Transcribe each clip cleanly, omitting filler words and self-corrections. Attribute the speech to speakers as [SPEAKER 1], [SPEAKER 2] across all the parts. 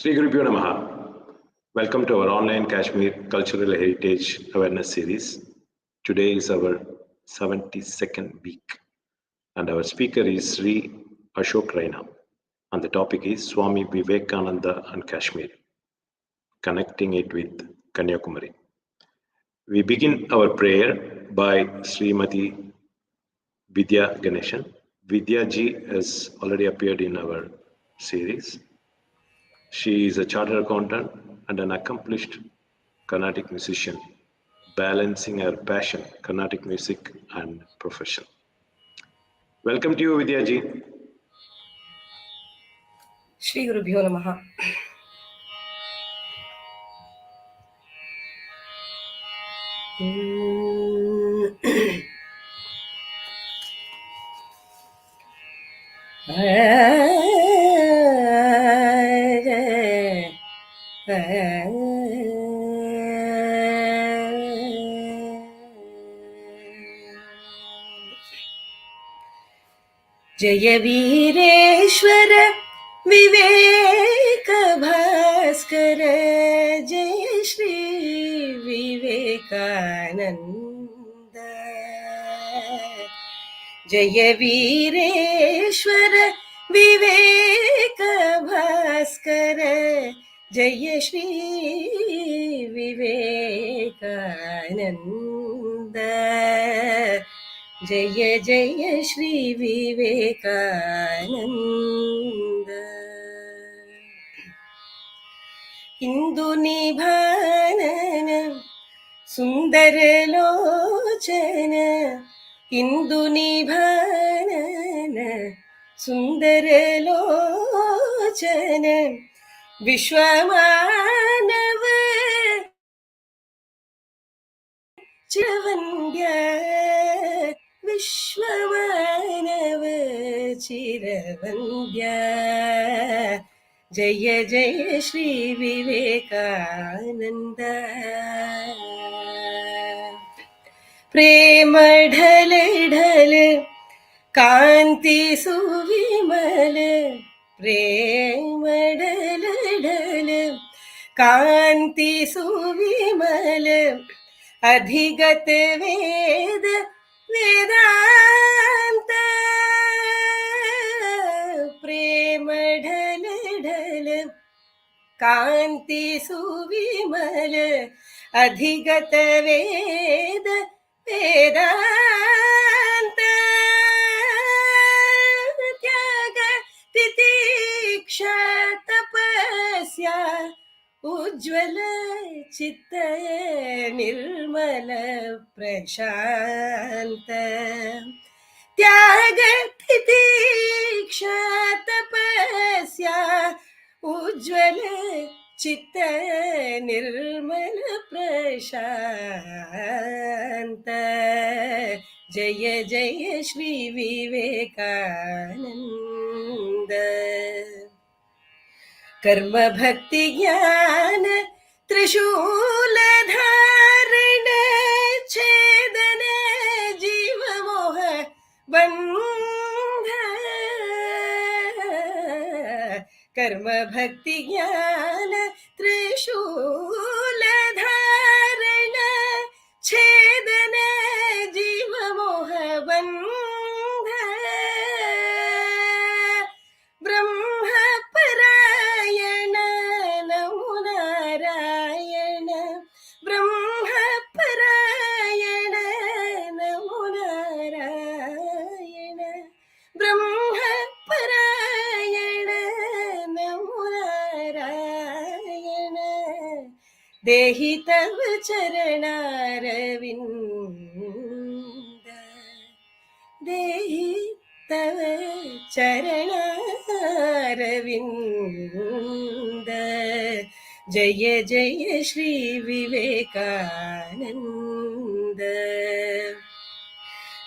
[SPEAKER 1] Sri Gurubhyo Namaha. Welcome to our online Kashmir Cultural Heritage Awareness Series. Today is our 72nd week, and our speaker is Sri Ashok Raina, and the topic is Swami Vivekananda and Kashmir, connecting it with Kanyakumari. We begin our prayer by Srimati Vidya Ganeshan. Vidya ji has already appeared in our series. She is a chartered accountant and an accomplished Carnatic musician, balancing her passion, Carnatic music, and profession. Welcome to you, Vidya ji.
[SPEAKER 2] Sri Gurubhyo Namaha. जय वीरेश्वर विवेक भास्कर जय श्री विवेकानंद जय वीरेश्वर विवेक भास्कर जय श्री विवेकानंद जय जय श्री विवेकानंद इंदु निभानन सुंदर लोचन इंदु निभानन सुंदर लोचन विश्वमानव चिरवन्द्य विश्वमानव चिरवन्द्य जय जय श्री विवेकानंद प्रेम ढल ढल कांति सुविमल प्रेम ढल ढल कांति सुविमल अधिगत वेद वेदांत प्रेम ढल ढल कांति सुविमल अधिगत वेद वेदांत त्याग तितिक्षा तपस्या उज्ज्वल चित्त निर्मल प्रशांत त्याग तितिक्षा तपस्या उज्ज्वल चित्त निर्मल प्रशांत जय जय श्री विवेकानंद कर्म भक्ति ज्ञान त्रिशूल धारण छेदन जीव मोह बंध कर्म भक्ति ज्ञान त्रिशूल धारण छेदन जीव मोह बंध देहि तव चरणारविंद देहि तव चरणारविंद जय जय श्री विवेकानंद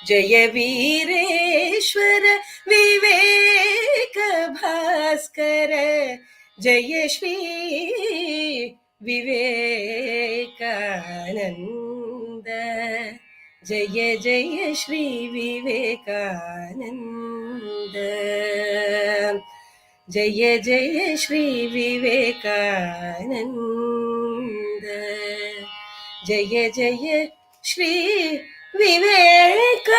[SPEAKER 2] जय वीरेश्वर विवेक भास्कर जय श्री विवेकानंद जय जय श्री विवेकानंद जय जय श्री विवेकानंद जय जय Shri Vivekananda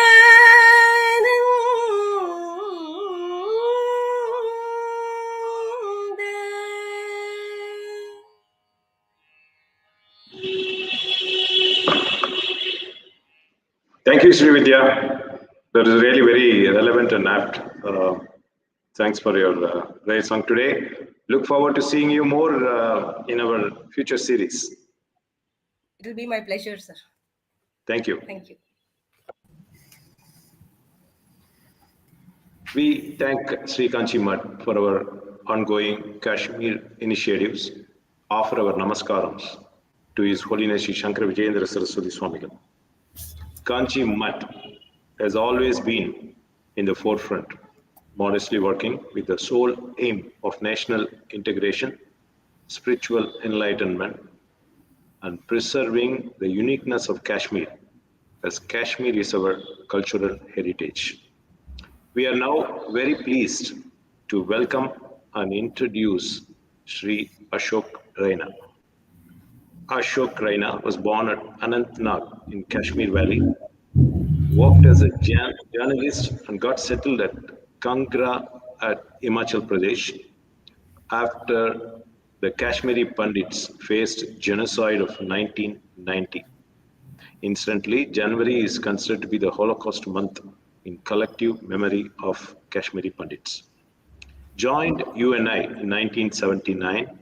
[SPEAKER 1] Thank you, Sri Vidya. That is really very relevant and apt. Thanks for your great song today. Look forward to seeing you more in our future series.
[SPEAKER 2] It will be my pleasure, sir.
[SPEAKER 1] Thank you.
[SPEAKER 2] Thank you.
[SPEAKER 1] We thank Sri Kanchimat for our ongoing Kashmir initiatives. Offer our namaskarams to His Holiness Sri Shankara Vijayendra Saraswati Swamigal. Kanchi Mat has always been in the forefront, modestly working with the sole aim of national integration, spiritual enlightenment, and preserving the uniqueness of Kashmir, as Kashmir is our cultural heritage. We are now very pleased to welcome and introduce Sri Ashok Raina. Ashok Raina was born at Anantnag in Kashmir Valley, worked as a journalist and got settled at Kangra at Himachal Pradesh after the Kashmiri Pandits faced genocide of 1990. Incidentally, January is considered to be the Holocaust month in collective memory of Kashmiri Pandits. Joined UNI in 1979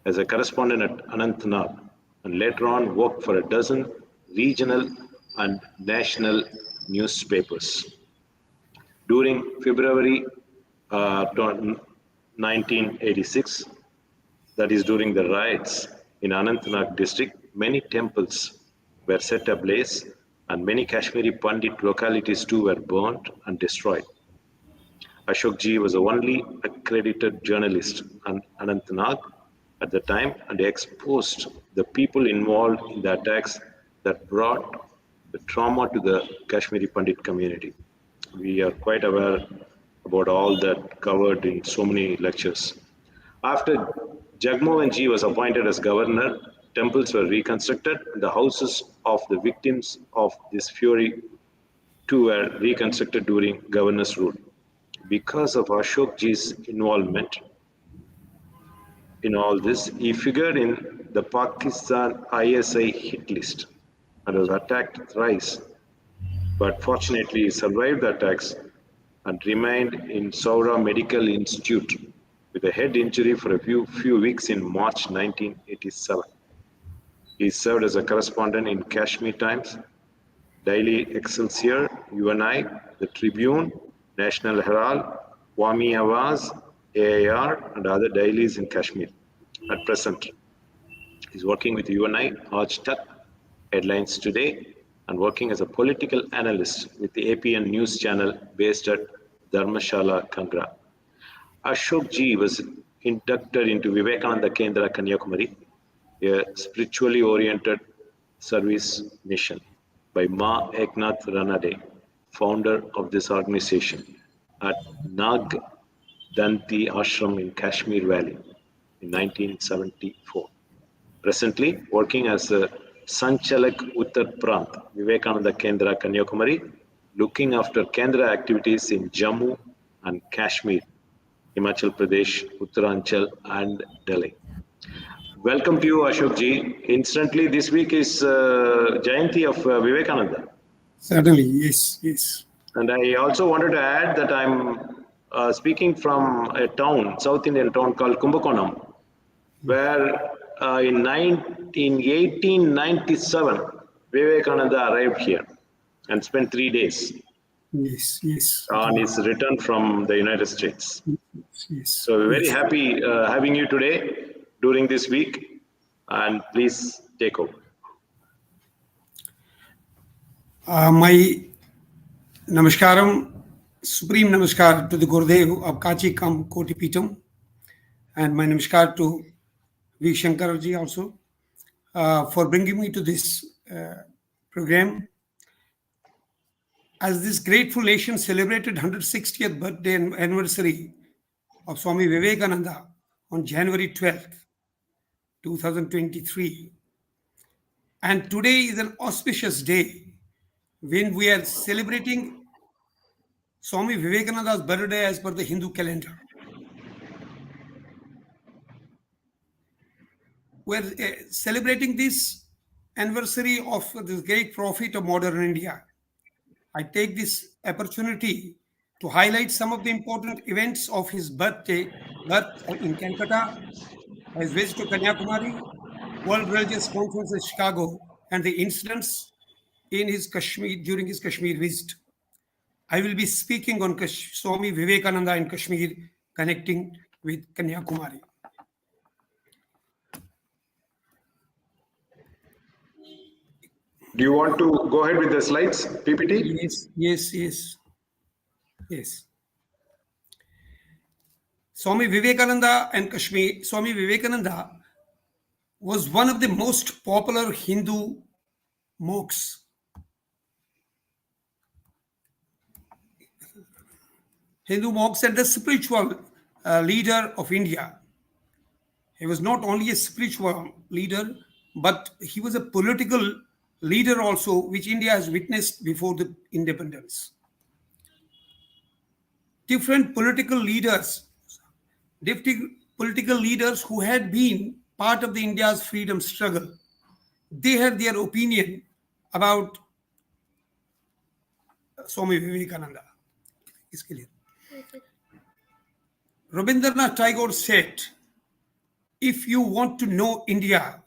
[SPEAKER 1] as a correspondent at Anantnag and later on worked for a dozen regional and national newspapers. During February 1986, that is during the riots in Anantnag district, many temples were set ablaze and many Kashmiri Pandit localities too were burnt and destroyed. Ashok Ji was the only accredited journalist in Anantnag at the time and exposed the people involved in the attacks that brought the trauma to the Kashmiri Pandit community. We are quite aware about all that covered in so many lectures. After Jagmohan Ji was appointed as governor, temples were reconstructed and the houses of the victims of this fury too were reconstructed during governor's rule. Because of Ashok Ji's involvement in all this, he figured in the Pakistan ISI hit list and was attacked thrice. But fortunately, he survived the attacks and remained in Saura Medical Institute with a head injury for a few weeks in March 1987. He served as a correspondent in Kashmir Times, Daily Excelsior, UNI, The Tribune, National Herald, Wami Awaz, AIR, and other dailies in Kashmir. At present, he's working with UNI, Aaj Headlines Today, and working as a political analyst with the APN news channel based at Dharmashala, Kangra. Ashok Ji was inducted into Vivekananda Kendra, Kanyakumari, a spiritually oriented service mission by Ma Eknath Ranade, founder of this organization, at Nag Danti Ashram in Kashmir Valley in 1974. Presently working as a Sanchalak Uttar Prant, Vivekananda Kendra, Kanyakumari, looking after Kendra activities in Jammu and Kashmir, Himachal Pradesh, Uttaranchal, and Delhi. Welcome to you, Ashok Ji. Instantly, this week is Jayanti of Vivekananda.
[SPEAKER 3] Certainly, yes, yes.
[SPEAKER 1] And I also wanted to add that I'm speaking from a town, South Indian town called Kumbakonam, where in 1897, Vivekananda arrived here and spent 3 days.
[SPEAKER 3] Yes, yes.
[SPEAKER 1] On his return from the United States.
[SPEAKER 3] Yes.
[SPEAKER 1] So we're very happy having you today during this week, and please take over.
[SPEAKER 3] My namaskaram, supreme namaskar to the Gurudev of Kachi Kam Koti Pitam, and my namaskar to V. Shankarji also for bringing me to this program. As this grateful nation celebrated 160th birthday and anniversary of Swami Vivekananda on January 12th, 2023. And today is an auspicious day when we are celebrating Swami Vivekananda's birthday as per the Hindu calendar. We're celebrating this anniversary of this great prophet of modern India. I take this opportunity to highlight some of the important events of his birth in Calcutta, his visit to Kanyakumari, World Religious Conference in Chicago, and the incidents in his Kashmir during his Kashmir visit. I will be speaking on Swami Vivekananda in Kashmir, connecting with Kanyakumari.
[SPEAKER 1] Do you want to go ahead with the slides, PPT?
[SPEAKER 3] Yes. Swami Vivekananda and Kashmir. Swami Vivekananda was one of the most popular Hindu monks. And the spiritual leader of India. He was not only a spiritual leader, but he was a political leader also, which India has witnessed before the independence. Different political leaders who had been part of the India's freedom struggle, they had their opinion about Swami Vivekananda. Rabindranath Tagore said, if you want to know India,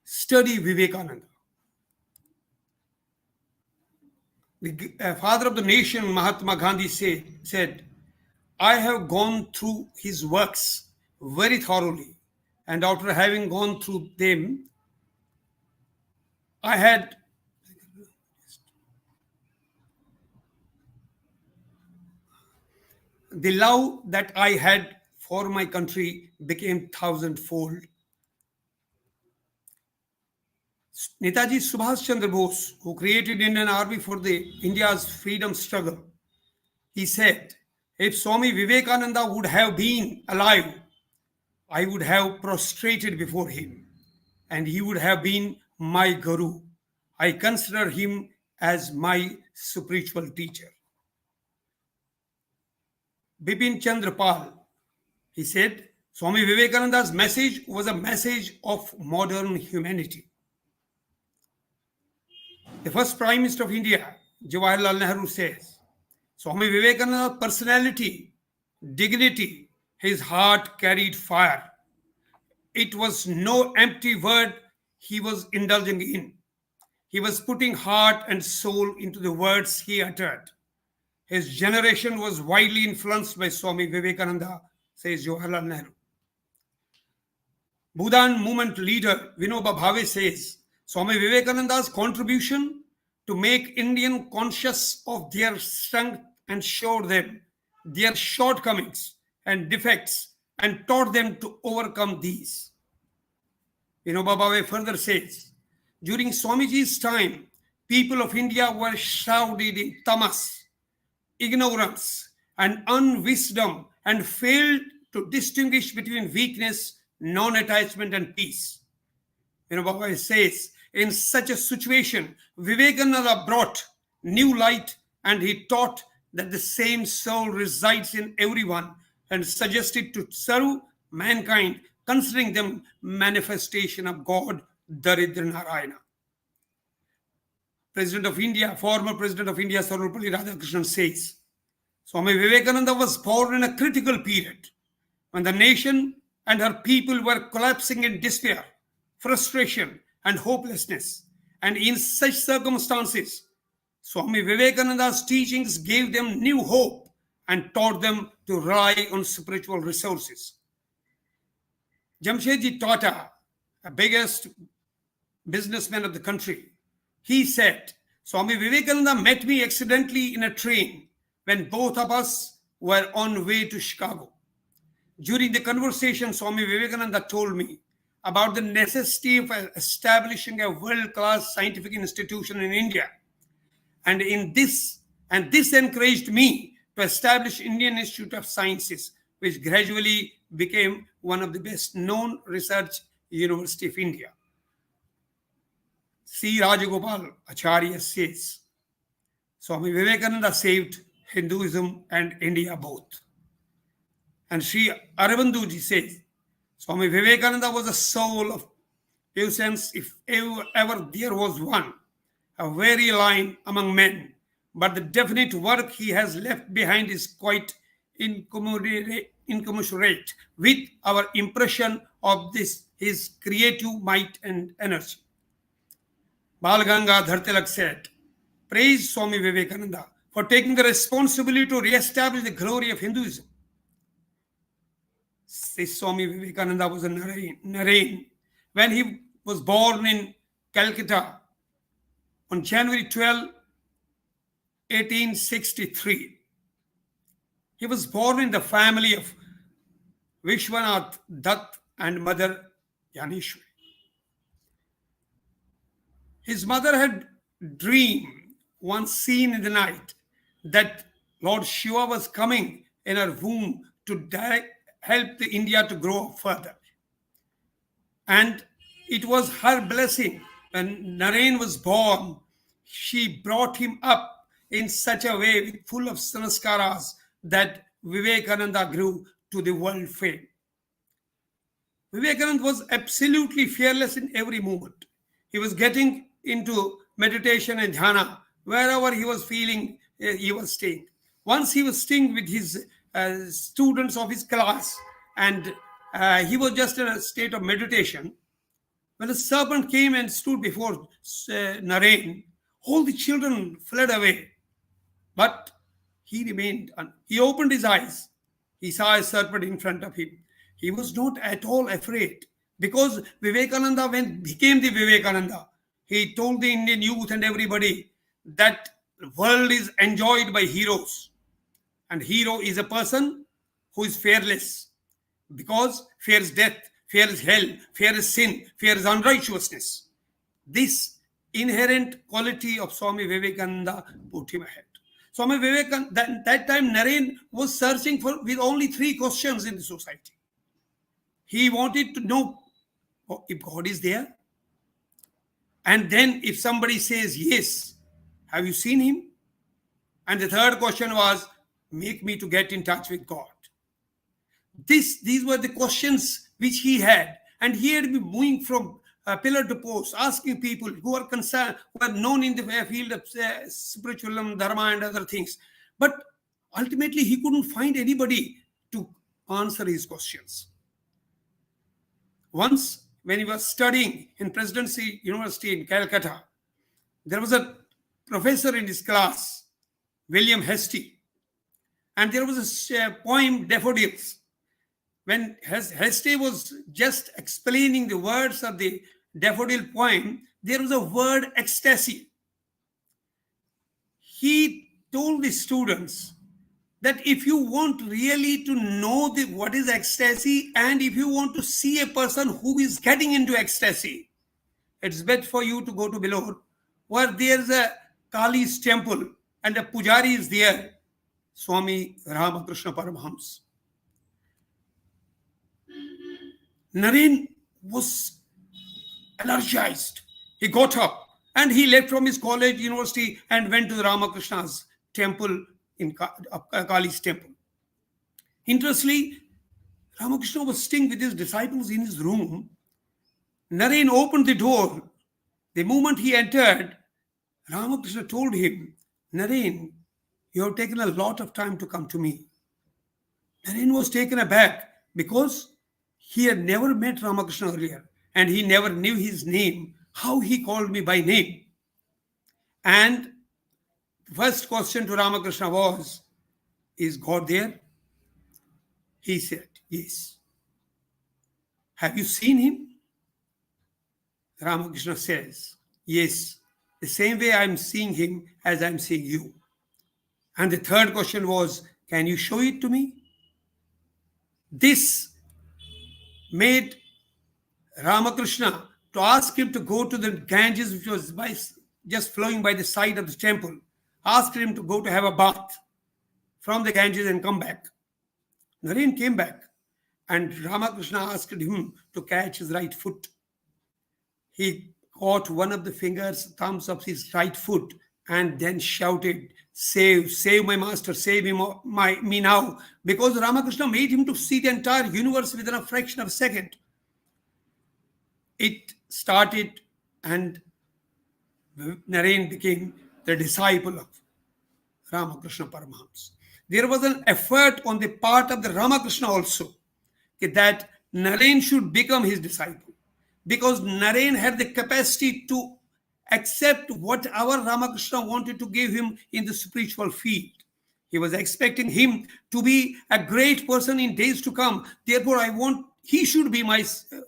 [SPEAKER 3] study Vivekananda. The father of the nation, Mahatma Gandhi said, I have gone through his works very thoroughly, and after having gone through them, I had the love that I had for my country became thousandfold. Netaji Subhash Chandra Bose, who created Indian Army for the India's freedom struggle, he said, if Swami Vivekananda would have been alive, I would have prostrated before him, and he would have been my guru. I consider him as my spiritual teacher. Bipin Chandra Pal, he said, Swami Vivekananda's message was a message of modern humanity. The first Prime Minister of India, Jawaharlal Nehru, says, Swami Vivekananda's personality, dignity, his heart carried fire. It was no empty word he was indulging in. He was putting heart and soul into the words he uttered. His generation was widely influenced by Swami Vivekananda, says Jawaharlal Nehru. Bhudan movement leader Vinoba Bhave says, Swami Vivekananda's contribution to make Indians conscious of their strength and show them their shortcomings and defects and taught them to overcome these. Vinoba Bhave further says, during Swamiji's time, people of India were shrouded in tamas, ignorance, and unwisdom, and failed to distinguish between weakness, non-attachment, and peace. Vinoba Bhave says, in such a situation, Vivekananda brought new light, and he taught that the same soul resides in everyone and suggested to serve mankind, considering them manifestation of God, Daridra Narayana. President of India, former President of India, Sarvepalli Radhakrishnan says, Swami Vivekananda was born in a critical period when the nation and her people were collapsing in despair, frustration, and hopelessness. And in such circumstances, Swami Vivekananda's teachings gave them new hope and taught them to rely on spiritual resources. Jamshedji Tata, the biggest businessman of the country, he said, Swami Vivekananda met me accidentally in a train when both of us were on way to Chicago. During the conversation, Swami Vivekananda told me about the necessity of establishing a world-class scientific institution in India. And this encouraged me to establish Indian Institute of Sciences, which gradually became one of the best known research university of India. C. Rajagopal Acharya says, Swami Vivekananda saved Hinduism and India both. And Sri Aravindoji says, Swami Vivekananda was the soul of innocence, if ever there was one, a very line among men. But the definite work he has left behind is quite incommensurate with our impression of his creative might and energy. Bal Gangadhar Tilak said, praise Swami Vivekananda for taking the responsibility to re-establish the glory of Hinduism. This Swami Vivekananda was a Narain. When he was born in Calcutta on January 12, 1863, he was born in the family of Vishwanath Dutt and mother Yanishwari. His mother had dreamed once seen in the night that Lord Shiva was coming in her womb to help the India to grow further. And it was her blessing when Narain was born. She brought him up in such a way full of sanskaras that Vivekananda grew to the world fame. Vivekananda was absolutely fearless in every moment. He was getting into meditation and dhyana wherever he was feeling he was staying. Once he was staying with his students of his class, and he was just in a state of meditation. When a serpent came and stood before Narain, all the children fled away. But he remained. He opened his eyes. He saw a serpent in front of him. He was not at all afraid, because Vivekananda, when he became the Vivekananda, he told the Indian youth and everybody that the world is enjoyed by heroes. And hero is a person who is fearless, because fear is death, fear is hell, fear is sin, fear is unrighteousness. This inherent quality of Swami Vivekananda put him ahead. Swami Vivekananda, that time Narain was searching with only 3 questions in the society. He wanted to know if God is there. And then if somebody says yes, have you seen him? And the third question was, make me to get in touch with God. These were the questions which he had. And he had been moving from pillar to post, asking people who are concerned, who are known in the field of spiritualism, dharma and other things. But ultimately, he couldn't find anybody to answer his questions. Once, when he was studying in Presidency University in Calcutta, there was a professor in his class, William Hastie, and there was a poem, Daffodils. When Hastie was just explaining the words of the daffodil poem, there was a word ecstasy. He told the students that if you want really to know what is ecstasy, and if you want to see a person who is getting into ecstasy, it's better for you to go to Bilor, where there's a Kali's temple and a pujari is there, Swami Ramakrishna Paramahamsa. Narain was energized. He got up and he left from his college, university, and went to the Ramakrishna's temple, in Kali's temple. Interestingly, Ramakrishna was sitting with his disciples in his room. Narain opened the door. The moment he entered, Ramakrishna told him, Narain, you have taken a lot of time to come to me. Narain was taken aback because he had never met Ramakrishna earlier and he never knew his name, how he called me by name. And the first question to Ramakrishna was, is God there? He said, yes. Have you seen him? Ramakrishna says, yes, the same way I'm seeing him as I'm seeing you. And the third question was, can you show it to me? This made Ramakrishna to ask him to go to the Ganges, which was just flowing by the side of the temple. Asked him to go to have a bath from the Ganges and come back. Naren came back and Ramakrishna asked him to catch his right foot. He caught one of the fingers, thumbs of his right foot, and then shouted, "Save, save my master, save me now." Because Ramakrishna made him to see the entire universe within a fraction of a second. It started, and Naren became the disciple of Ramakrishna Paramahamsa. There was an effort on the part of the Ramakrishna also that Naren should become his disciple, because Naren had the capacity to accept what our Ramakrishna wanted to give him in the spiritual field. He was expecting him to be a great person in days to come. Therefore, I want he should be my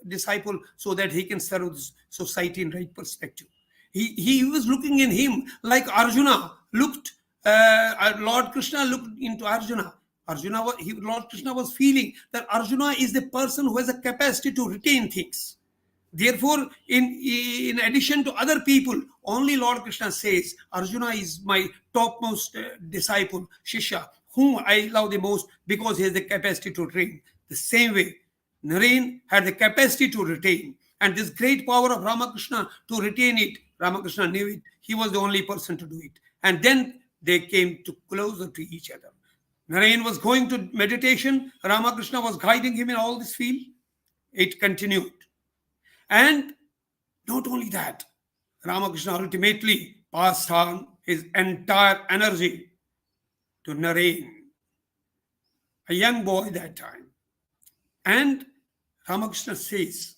[SPEAKER 3] disciple so that he can serve the society in right perspective. He was looking in him like Arjuna looked. Lord Krishna looked into Arjuna. Lord Krishna was feeling that Arjuna is the person who has a capacity to retain things. Therefore, in addition to other people, only Lord Krishna says, Arjuna is my topmost disciple, Shishya, whom I love the most because he has the capacity to retain. The same way, Naren had the capacity to retain. And this great power of Ramakrishna to retain it, Ramakrishna knew it. He was the only person to do it. And then they came to closer to each other. Naren was going to meditation. Ramakrishna was guiding him in all this field. It continued. And not only that, Ramakrishna ultimately passed on his entire energy to Naren, a young boy that time. And Ramakrishna says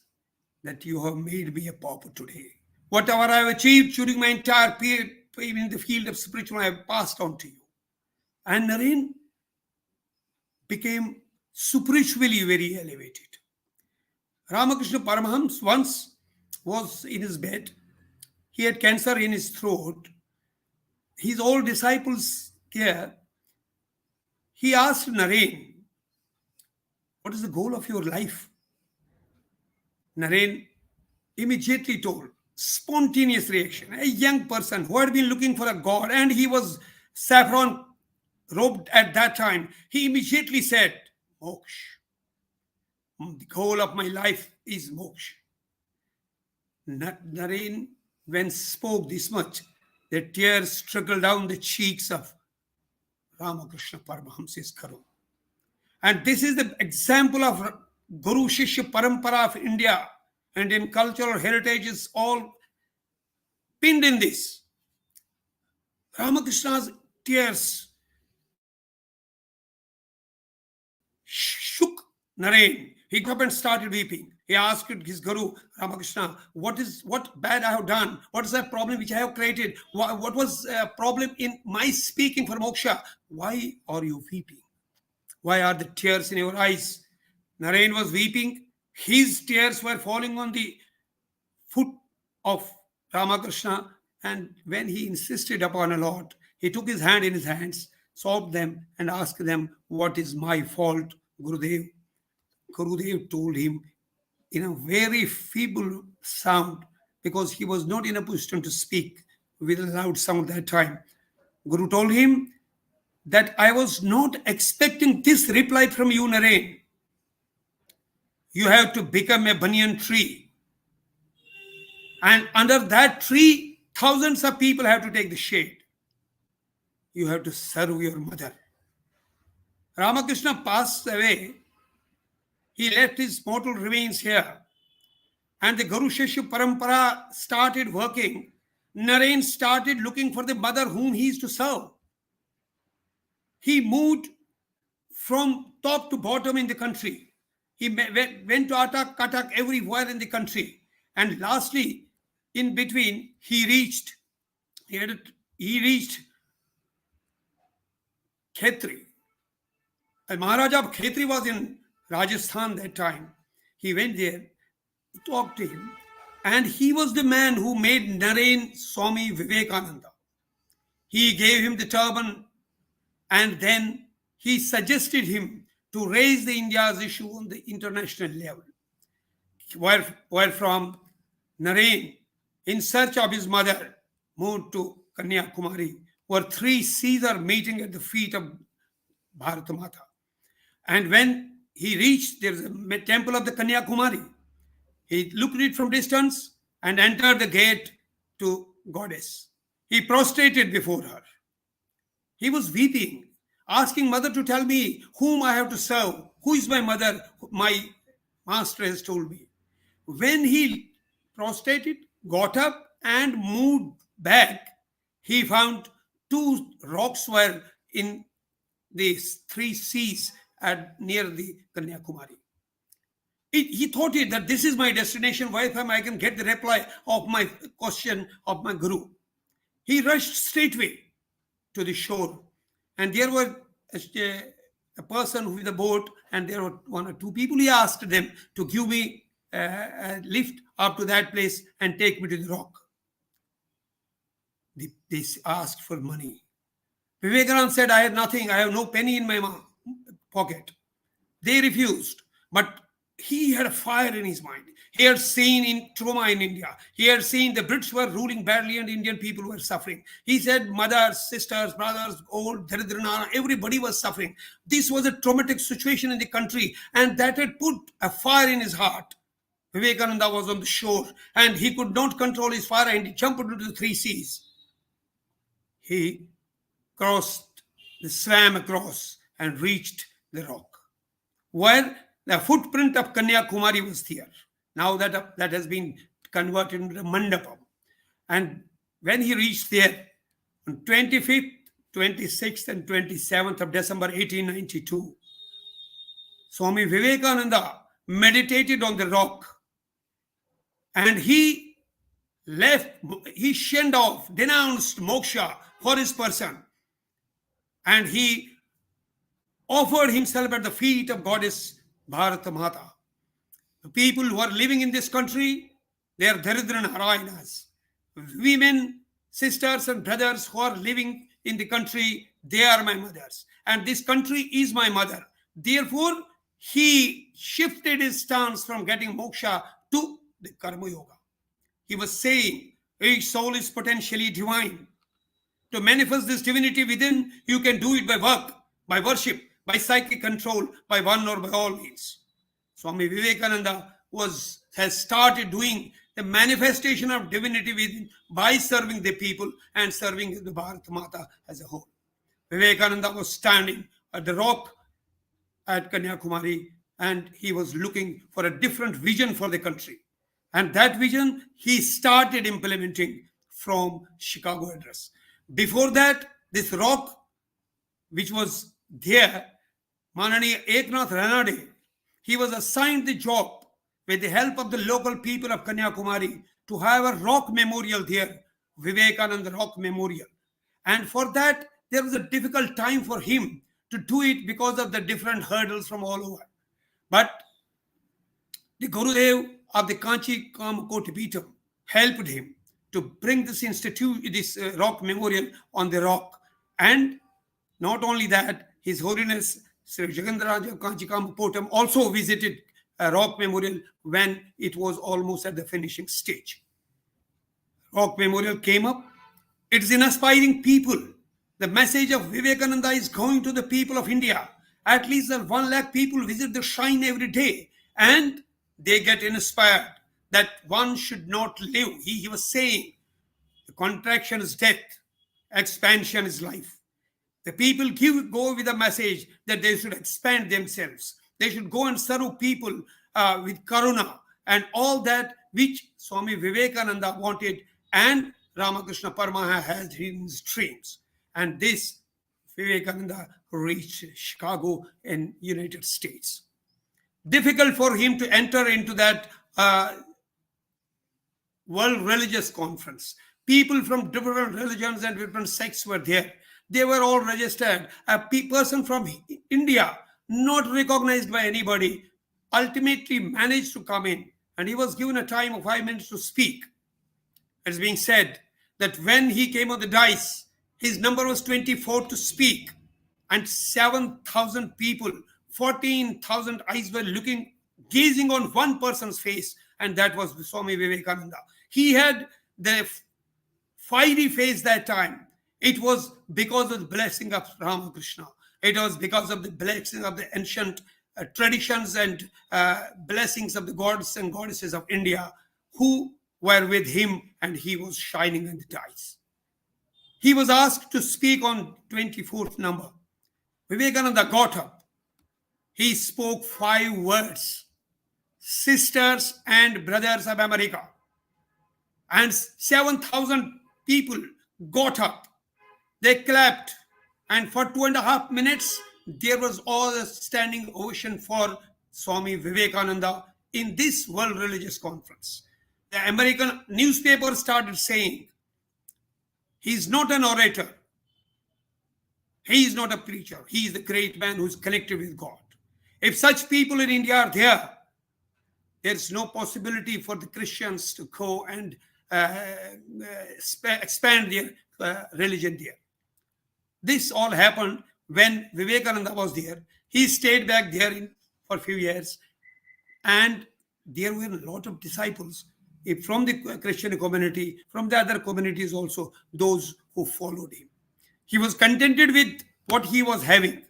[SPEAKER 3] that you have made me a pauper today. Whatever I have achieved during my entire period in the field of spiritual, I have passed on to you. And Naren became spiritually very elevated. Ramakrishna Paramahamsa once was in his bed. He had cancer in his throat. His old disciples here, he asked Naren, what is the goal of your life? Naren immediately told, spontaneous reaction. A young person who had been looking for a god, and he was saffron robed at that time. He immediately said, moksha. The goal of my life is moksha. Naren, when spoke this much, the tears trickled down the cheeks of Ramakrishna Paramahamsa's Guru. And this is the example of Guru Shishya Parampara of India. And in cultural heritage is all pinned in this. Ramakrishna's tears shook Naren. He got up and started weeping. He asked his Guru, Ramakrishna, what bad I have done? What is that problem which I have created? What was a problem in my speaking for moksha? Why are you weeping? Why are the tears in your eyes? Naren was weeping. His tears were falling on the foot of Ramakrishna. And when he insisted upon a lot, he took his hand in his hands, sobbed them, and asked them, what is my fault, Gurudev? Gurudev told him in a very feeble sound, because he was not in a position to speak with a loud sound that time. Guru told him that I was not expecting this reply from you, Naren. You have to become a banyan tree. And under that tree, thousands of people have to take the shade. You have to serve your mother. Ramakrishna passed away. He left his mortal remains here. And the Guru Shishya Parampara started working. Naren started looking for the mother whom he is to serve. He moved from top to bottom in the country. He went to Atak, Katak, everywhere in the country. And lastly, in between, he reached Khetri. The Maharaja of Khetri was in Rajasthan that time. He went there, he talked to him, and he was the man who made Naren Swami Vivekananda. He gave him the turban, and then he suggested him to raise the India's issue on the international level. Where from Naren, in search of his mother, moved to Kanyakumari, where 3 seas are meeting at the feet of Bharat Mata. And when he reached, there is a temple of the Kanyakumari. He looked at it from distance and entered the gate to goddess. He prostrated before her. He was weeping, asking mother to tell me whom I have to serve. Who is my mother? My master has told me. When he prostrated, got up and moved back, he found two rocks were in these three seas near the Kanyakumari. He thought that this is my destination, where I can get the reply of my question of my guru. He rushed straightway to the shore, and there were a person with a boat, and there were one or two people. He asked them to give me a lift up to that place and take me to the rock. They asked for money. Vivekananda said, I have nothing, I have no penny in my pocket. They refused, but he had a fire in his mind. He had seen in trauma in India. He had seen the British were ruling badly and Indian people were suffering. He said mothers, sisters, brothers, old, Daridranana, everybody was suffering. This was a traumatic situation in the country, and that had put a fire in his heart. Vivekananda was on the shore and he could not control his fire, and he jumped into the three seas. He swam across and reached the rock where the footprint of Kanyakumari was there. Now that has been converted into a mandapam. And when he reached there on 25th, 26th and 27th of December 1892, Swami Vivekananda meditated on the rock, and he shunned off, denounced moksha for his person, and he offered himself at the feet of goddess Bharata Mata. The people who are living in this country, they are Daridra Narayanas. Women, sisters and brothers who are living in the country, they are my mothers. And this country is my mother. Therefore, he shifted his stance from getting moksha to the Karma Yoga. He was saying, each soul is potentially divine. To manifest this divinity within, you can do it by work, by worship, by psychic control, by one or by all means. Swami Vivekananda has started doing the manifestation of divinity within by serving the people and serving the Bharata Mata as a whole. Vivekananda was standing at the rock at Kanyakumari, and he was looking for a different vision for the country. And that vision he started implementing from Chicago address. Before that, this rock, which was there, Mananiya Eknath Ranade, he was assigned the job with the help of the local people of Kanyakumari to have a rock memorial there, Vivekananda Rock Memorial. And for that, there was a difficult time for him to do it because of the different hurdles from all over. But the Gurudev of the Kanchi Kotipitam helped him to bring this rock memorial on the rock. And not only that, His Holiness Sri Jagannath Kanchi Kotipitam also visited a rock memorial when it was almost at the finishing stage. Rock memorial came up. It is in inspiring people. The message of Vivekananda is going to the people of India. At least 1 lakh people visit the shrine every day, and they get inspired that one should not live. He was saying, the contraction is death, expansion is life. The people go with a message that they should expand themselves. They should go and serve people with karuna and all that which Swami Vivekananda wanted, and Ramakrishna Paramahansa had in his dreams. And this Vivekananda reached Chicago in United States. Difficult for him to enter into that World Religious Conference. People from different religions and different sects were there. They were all registered. A person from India, not recognized by anybody, ultimately managed to come in, and he was given a time of 5 minutes to speak. It's being said that when he came on the dais, his number was 24 to speak, and 7,000 people, 14,000 eyes were gazing on one person's face, and that was Swami Vivekananda. He had the fiery face that time. It was because of the blessing of Ramakrishna. It was because of the blessings of the ancient traditions and blessings of the gods and goddesses of India who were with him, and he was shining in the ties. He was asked to speak on 24th number. Vivekananda got up. He spoke 5 words. Sisters and brothers of America. And 7,000 people got up. They clapped. And for 2.5 minutes, there was all a standing ovation for Swami Vivekananda in this World Religious Conference. The American newspaper started saying, he is not an orator. He is not a preacher. He is the great man who is connected with God. If such people in India are there, there's no possibility for the Christians to go and expand their religion there. This all happened when Vivekananda was there. He stayed back there for a few years, and there were a lot of disciples from the Christian community, from the other communities also, those who followed him. He was contented with what he was having.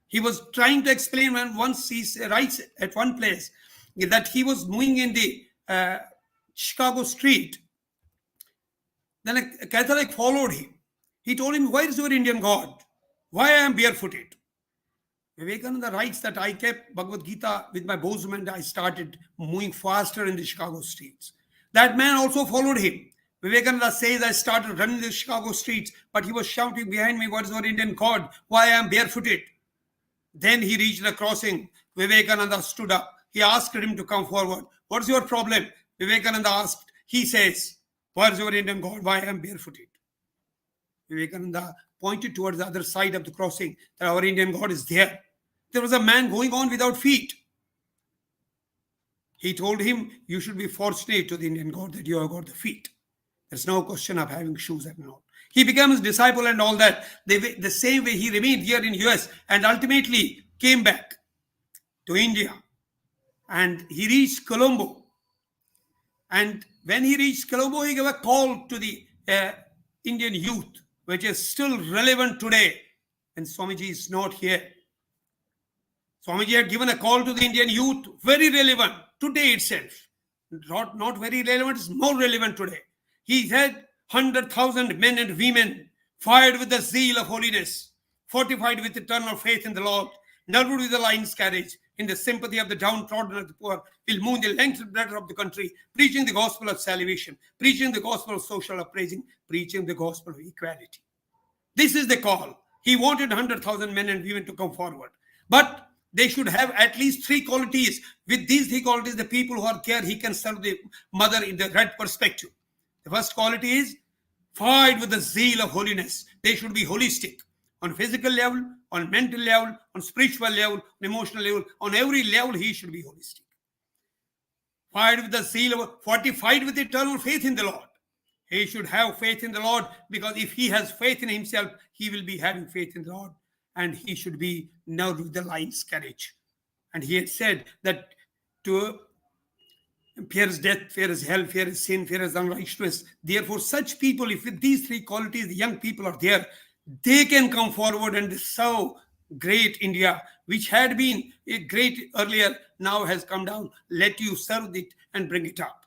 [SPEAKER 3] He was trying to explain when once he writes at one place that he was moving in the Chicago street. Then a Catholic followed him. He told him, where is your Indian God? Why I am barefooted? Vivekananda writes that I kept Bhagavad Gita with my bosom and I started moving faster in the Chicago streets. That man also followed him. Vivekananda says, I started running the Chicago streets, but he was shouting behind me, what is your Indian God? Why I am barefooted? Then he reached the crossing. Vivekananda stood up. He asked him to come forward. What's your problem? Vivekananda asked. He says, where's your Indian God? Why I am barefooted? Vivekananda pointed towards the other side of the crossing that our Indian God is there. There was a man going on without feet. He told him, you should be fortunate to the Indian God that you have got the feet. There's no question of having shoes and all. He became his disciple and all that. The same way he remained here in US and ultimately came back to India. And he reached Colombo. And when he reached Colombo, he gave a call to the Indian youth, which is still relevant today. And Swamiji is not here. Swamiji had given a call to the Indian youth, very relevant today itself. Not very relevant, it's more relevant today. He had 100,000 men and women fired with the zeal of holiness, fortified with eternal faith in the Lord, nerved with the lion's carriage, in the sympathy of the downtrodden and the poor, will move the length and breadth of the country, preaching the gospel of salvation, preaching the gospel of social uprising, preaching the gospel of equality. This is the call. He wanted 100,000 men and women to come forward. But they should have at least 3 qualities. With these 3 qualities, the people who are there, he can serve the mother in the right perspective. The first quality is fired with the zeal of holiness. They should be holistic on physical level, on mental level, on spiritual level, on emotional level. On every level, he should be holistic. Fired with the zeal of, fortified with eternal faith in the Lord. He should have faith in the Lord, because if he has faith in himself, he will be having faith in the Lord. And he should be nerved with the lion's courage. And he had said that to fear is death, fear is hell, fear is sin, fear is unrighteousness. Therefore, such people, if with these 3 qualities, the young people are there, they can come forward and serve great India, which had been a great earlier, now has come down. Let you serve it and bring it up.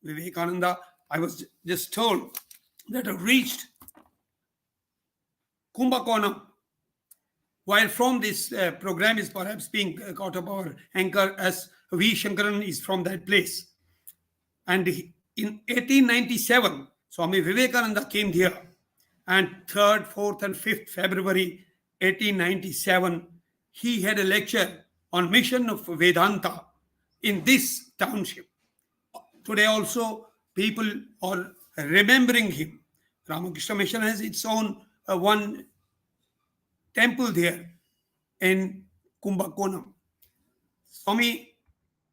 [SPEAKER 3] Vivekananda, I was just told that I reached Kumbakonam. While from this program is perhaps being caught up, our anchor as V. Shankaran is from that place. And in 1897, Swami Vivekananda came here. And 3rd, 4th and 5th February 1897, he had a lecture on mission of Vedanta in this township. Today also, people are remembering him. Ramakrishna Mission has its own one temple there in Kumbakonam. Swami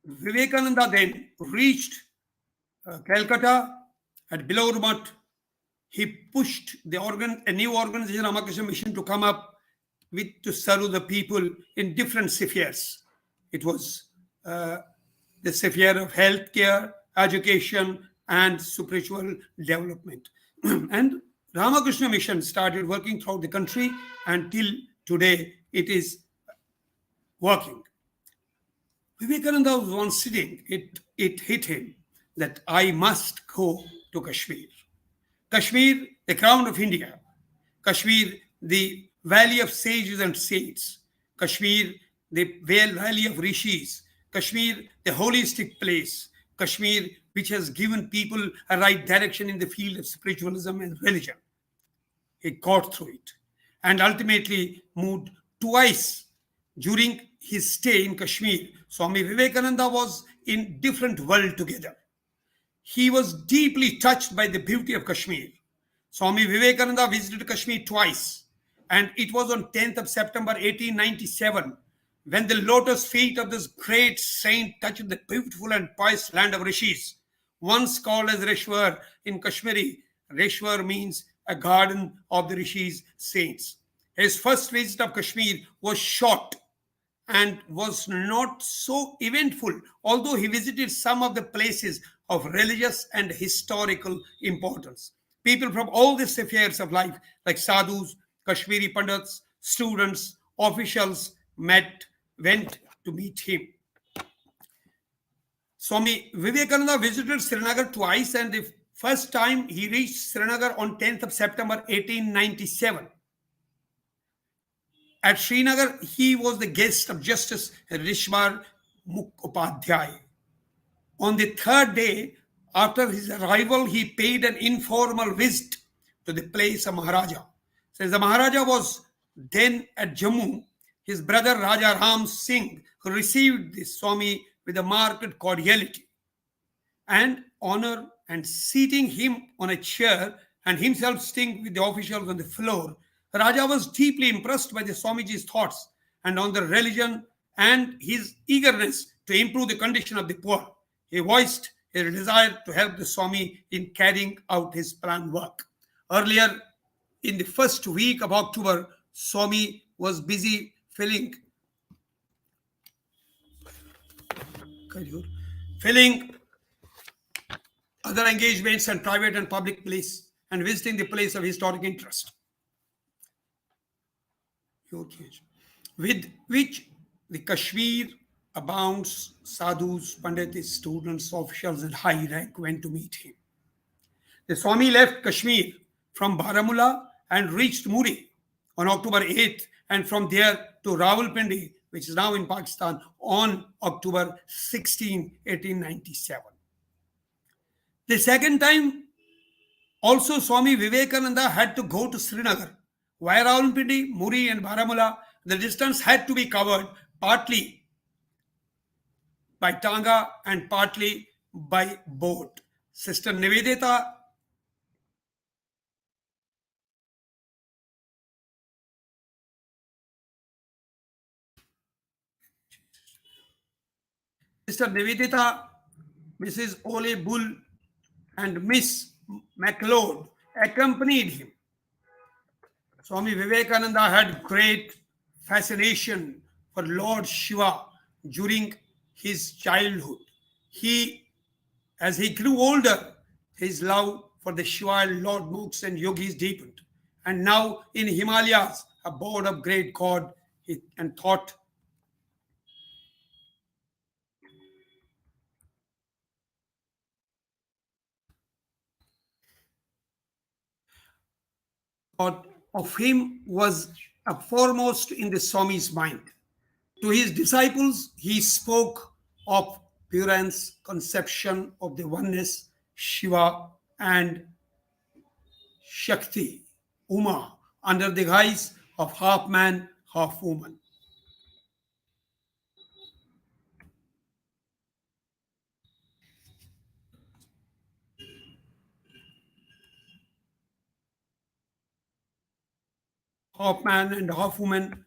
[SPEAKER 3] Vivekananda then reached Calcutta at Bilormat. He pushed a new organization, Ramakrishna Mission, to come up to serve the people in different spheres. It was the sphere of healthcare, education, and spiritual development. And Ramakrishna Mission started working throughout the country, and till today it is working. Vivekananda was once sitting, it hit him that I must go to Kashmir. Kashmir, the crown of India. Kashmir, the valley of sages and saints. Kashmir, the valley of rishis. Kashmir, the holistic place. Kashmir, which has given people a right direction in the field of spiritualism and religion. He got through it and ultimately moved twice during his stay in Kashmir. Swami Vivekananda was in different world together. He was deeply touched by the beauty of Kashmir. Swami Vivekananda visited Kashmir twice, and it was on 10th of September 1897 when the lotus feet of this great saint touched the beautiful and pious land of rishis, once called as Reshwar in Kashmiri. Reshwar means a garden of the rishis saints. His first visit of Kashmir was short and was not so eventful, although he visited some of the places of religious and historical importance. People from all the spheres of life, like sadhus, Kashmiri Pandits, students, officials, went to meet him. Swami Vivekananda visited Srinagar twice, and the first time he reached Srinagar on 10th of September 1897. At Srinagar, he was the guest of Justice Rishmar Mukhopadhyay. On the third day after his arrival, he paid an informal visit to the place of Maharaja. Since the Maharaja was then at Jammu, his brother Raja Ram Singh received the Swami with a marked cordiality and honor, and seating him on a chair and himself sitting with the officials on the floor. Raja was deeply impressed by the Swamiji's thoughts and on the religion and his eagerness to improve the condition of the poor. He voiced his desire to help the Swami in carrying out his planned work. Earlier, in the first week of October, Swami was busy filling other engagements and private and public place and visiting the place of historic interest, with which the Kashmir abounds. Sadhus, Pandits, students, officials, and high rank went to meet him. The Swami left Kashmir from Baramulla and reached Muri on October 8th, and from there to Rawalpindi, which is now in Pakistan, on October 16, 1897. The second time, also Swami Vivekananda had to go to Srinagar. Via Rawalpindi, Muri, and Baramulla, the distance had to be covered partly by Tanga and partly by boat. Sister Nivedita Mrs. Ole Bull, and Miss MacLeod accompanied him. Swami Vivekananda had great fascination for Lord Shiva during his childhood. As he grew older, his love for the Shiva, Lord monks, and yogis deepened. And now in Himalayas, abode of great God, and thought of him was foremost in the Swami's mind. To his disciples, he spoke of Puran's conception of the oneness, Shiva and Shakti, Uma, under the guise of half man, half woman. Half man and half woman.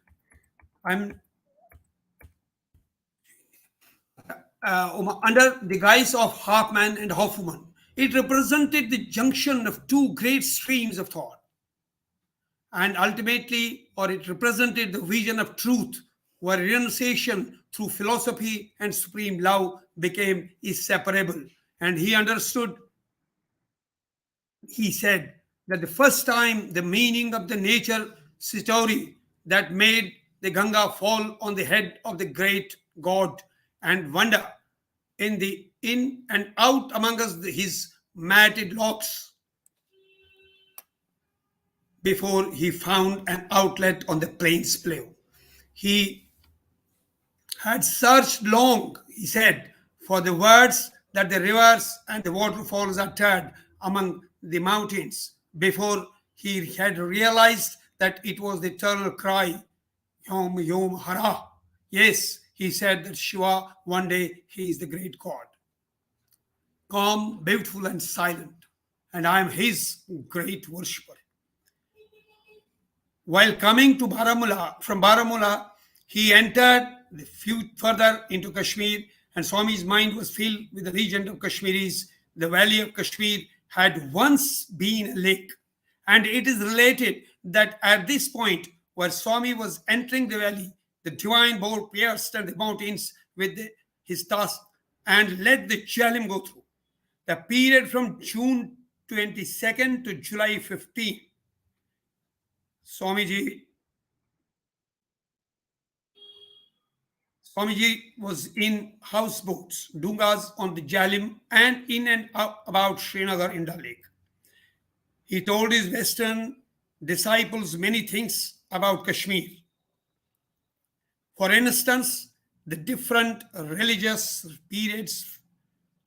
[SPEAKER 3] Under the guise of half man and half woman. It represented the junction of two great streams of thought. And ultimately, or it represented the vision of truth, where renunciation through philosophy and supreme love became inseparable. And he understood, he said, that the first time the meaning of the nature story that made the Ganga fall on the head of the great god and wander in and out among us his matted locks before he found an outlet on the plains below. He had searched long, he said, for the words that the rivers and the waterfalls uttered among the mountains before he had realized that it was the eternal cry, Yom Yom Hara. Yes, he said that Shiva, one day, he is the great God. Calm, beautiful, and silent, and I am his great worshipper. While coming to from Baramulla, he entered the few further into Kashmir, and Swami's mind was filled with the region of Kashmiris. The valley of Kashmir had once been a lake, and it is related that at this point, where Swami was entering the valley, the divine board pierced the mountains with his tusk and let the Jalim go through. The period from June 22nd to July 15, Swamiji was in houseboats, dungas on the Jalim and in and about Srinagar in the lake. He told his Western disciples many things about Kashmir. For instance, the different religious periods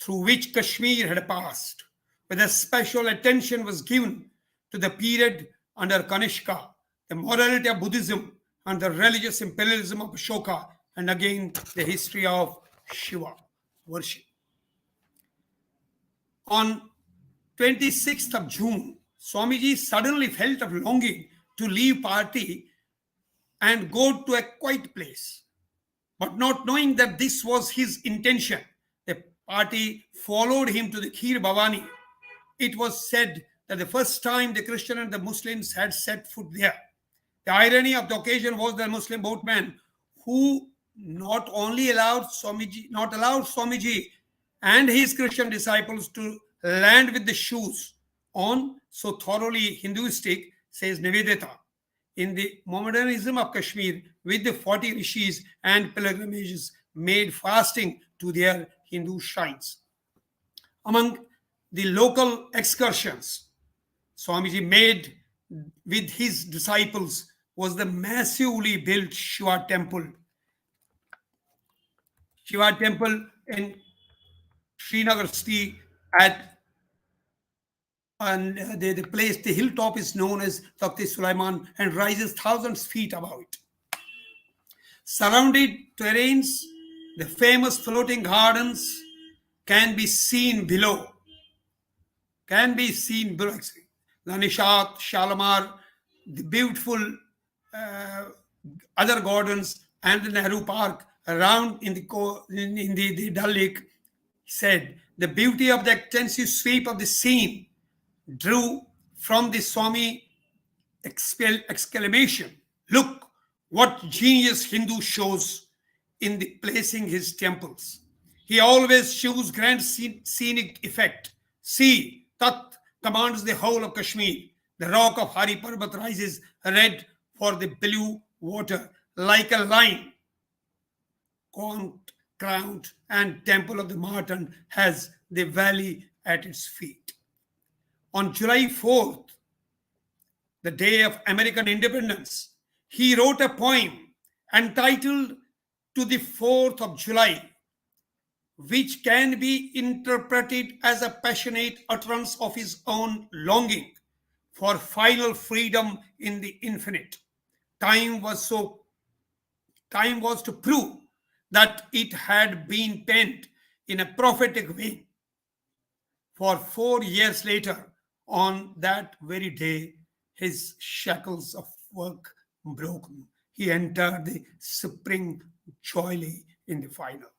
[SPEAKER 3] through which Kashmir had passed, with a special attention was given to the period under Kanishka, the morality of Buddhism, and the religious imperialism of Ashoka, and again the history of Shiva worship. On 26th of June, Swamiji suddenly felt a longing to leave party and go to a quiet place. But not knowing that this was his intention, the party followed him to the Kheer Bhavani. It was said that the first time the Christian and the Muslims had set foot there. The irony of the occasion was the Muslim boatman who not allowed Swamiji and his Christian disciples to land with the shoes on so thoroughly Hinduistic, says Nivedita, in the Mohammedanism of Kashmir, with the 40 rishis and pilgrimages made fasting to their Hindu shrines. Among the local excursions Swamiji made with his disciples was the massively built Shiva temple in Srinagar city the hilltop is known as Takht Sulaiman and rises thousands of feet above it. Surrounded terrains, the famous floating gardens can be seen below. The Nishat, Shalimar, the beautiful other gardens, and the Nehru Park around in the Dal Lake. He said the beauty of the extensive sweep of the scene drew from the Swami exclamation, "Look what genius Hindu shows in the placing his temples. He always shows grand scenic effect. See, Tat commands the whole of Kashmir. The rock of Hari Parbat rises red for the blue water like a line. Crowned and Temple of the Martyr has the valley at its feet." On July 4th, the day of American independence, he wrote a poem entitled "To the 4th of July," which can be interpreted as a passionate utterance of his own longing for final freedom in the infinite. Time was to prove that it had been penned in a prophetic vein. For 4 years later, on that very day, his shackles of work broken. He entered the spring joyfully in the final.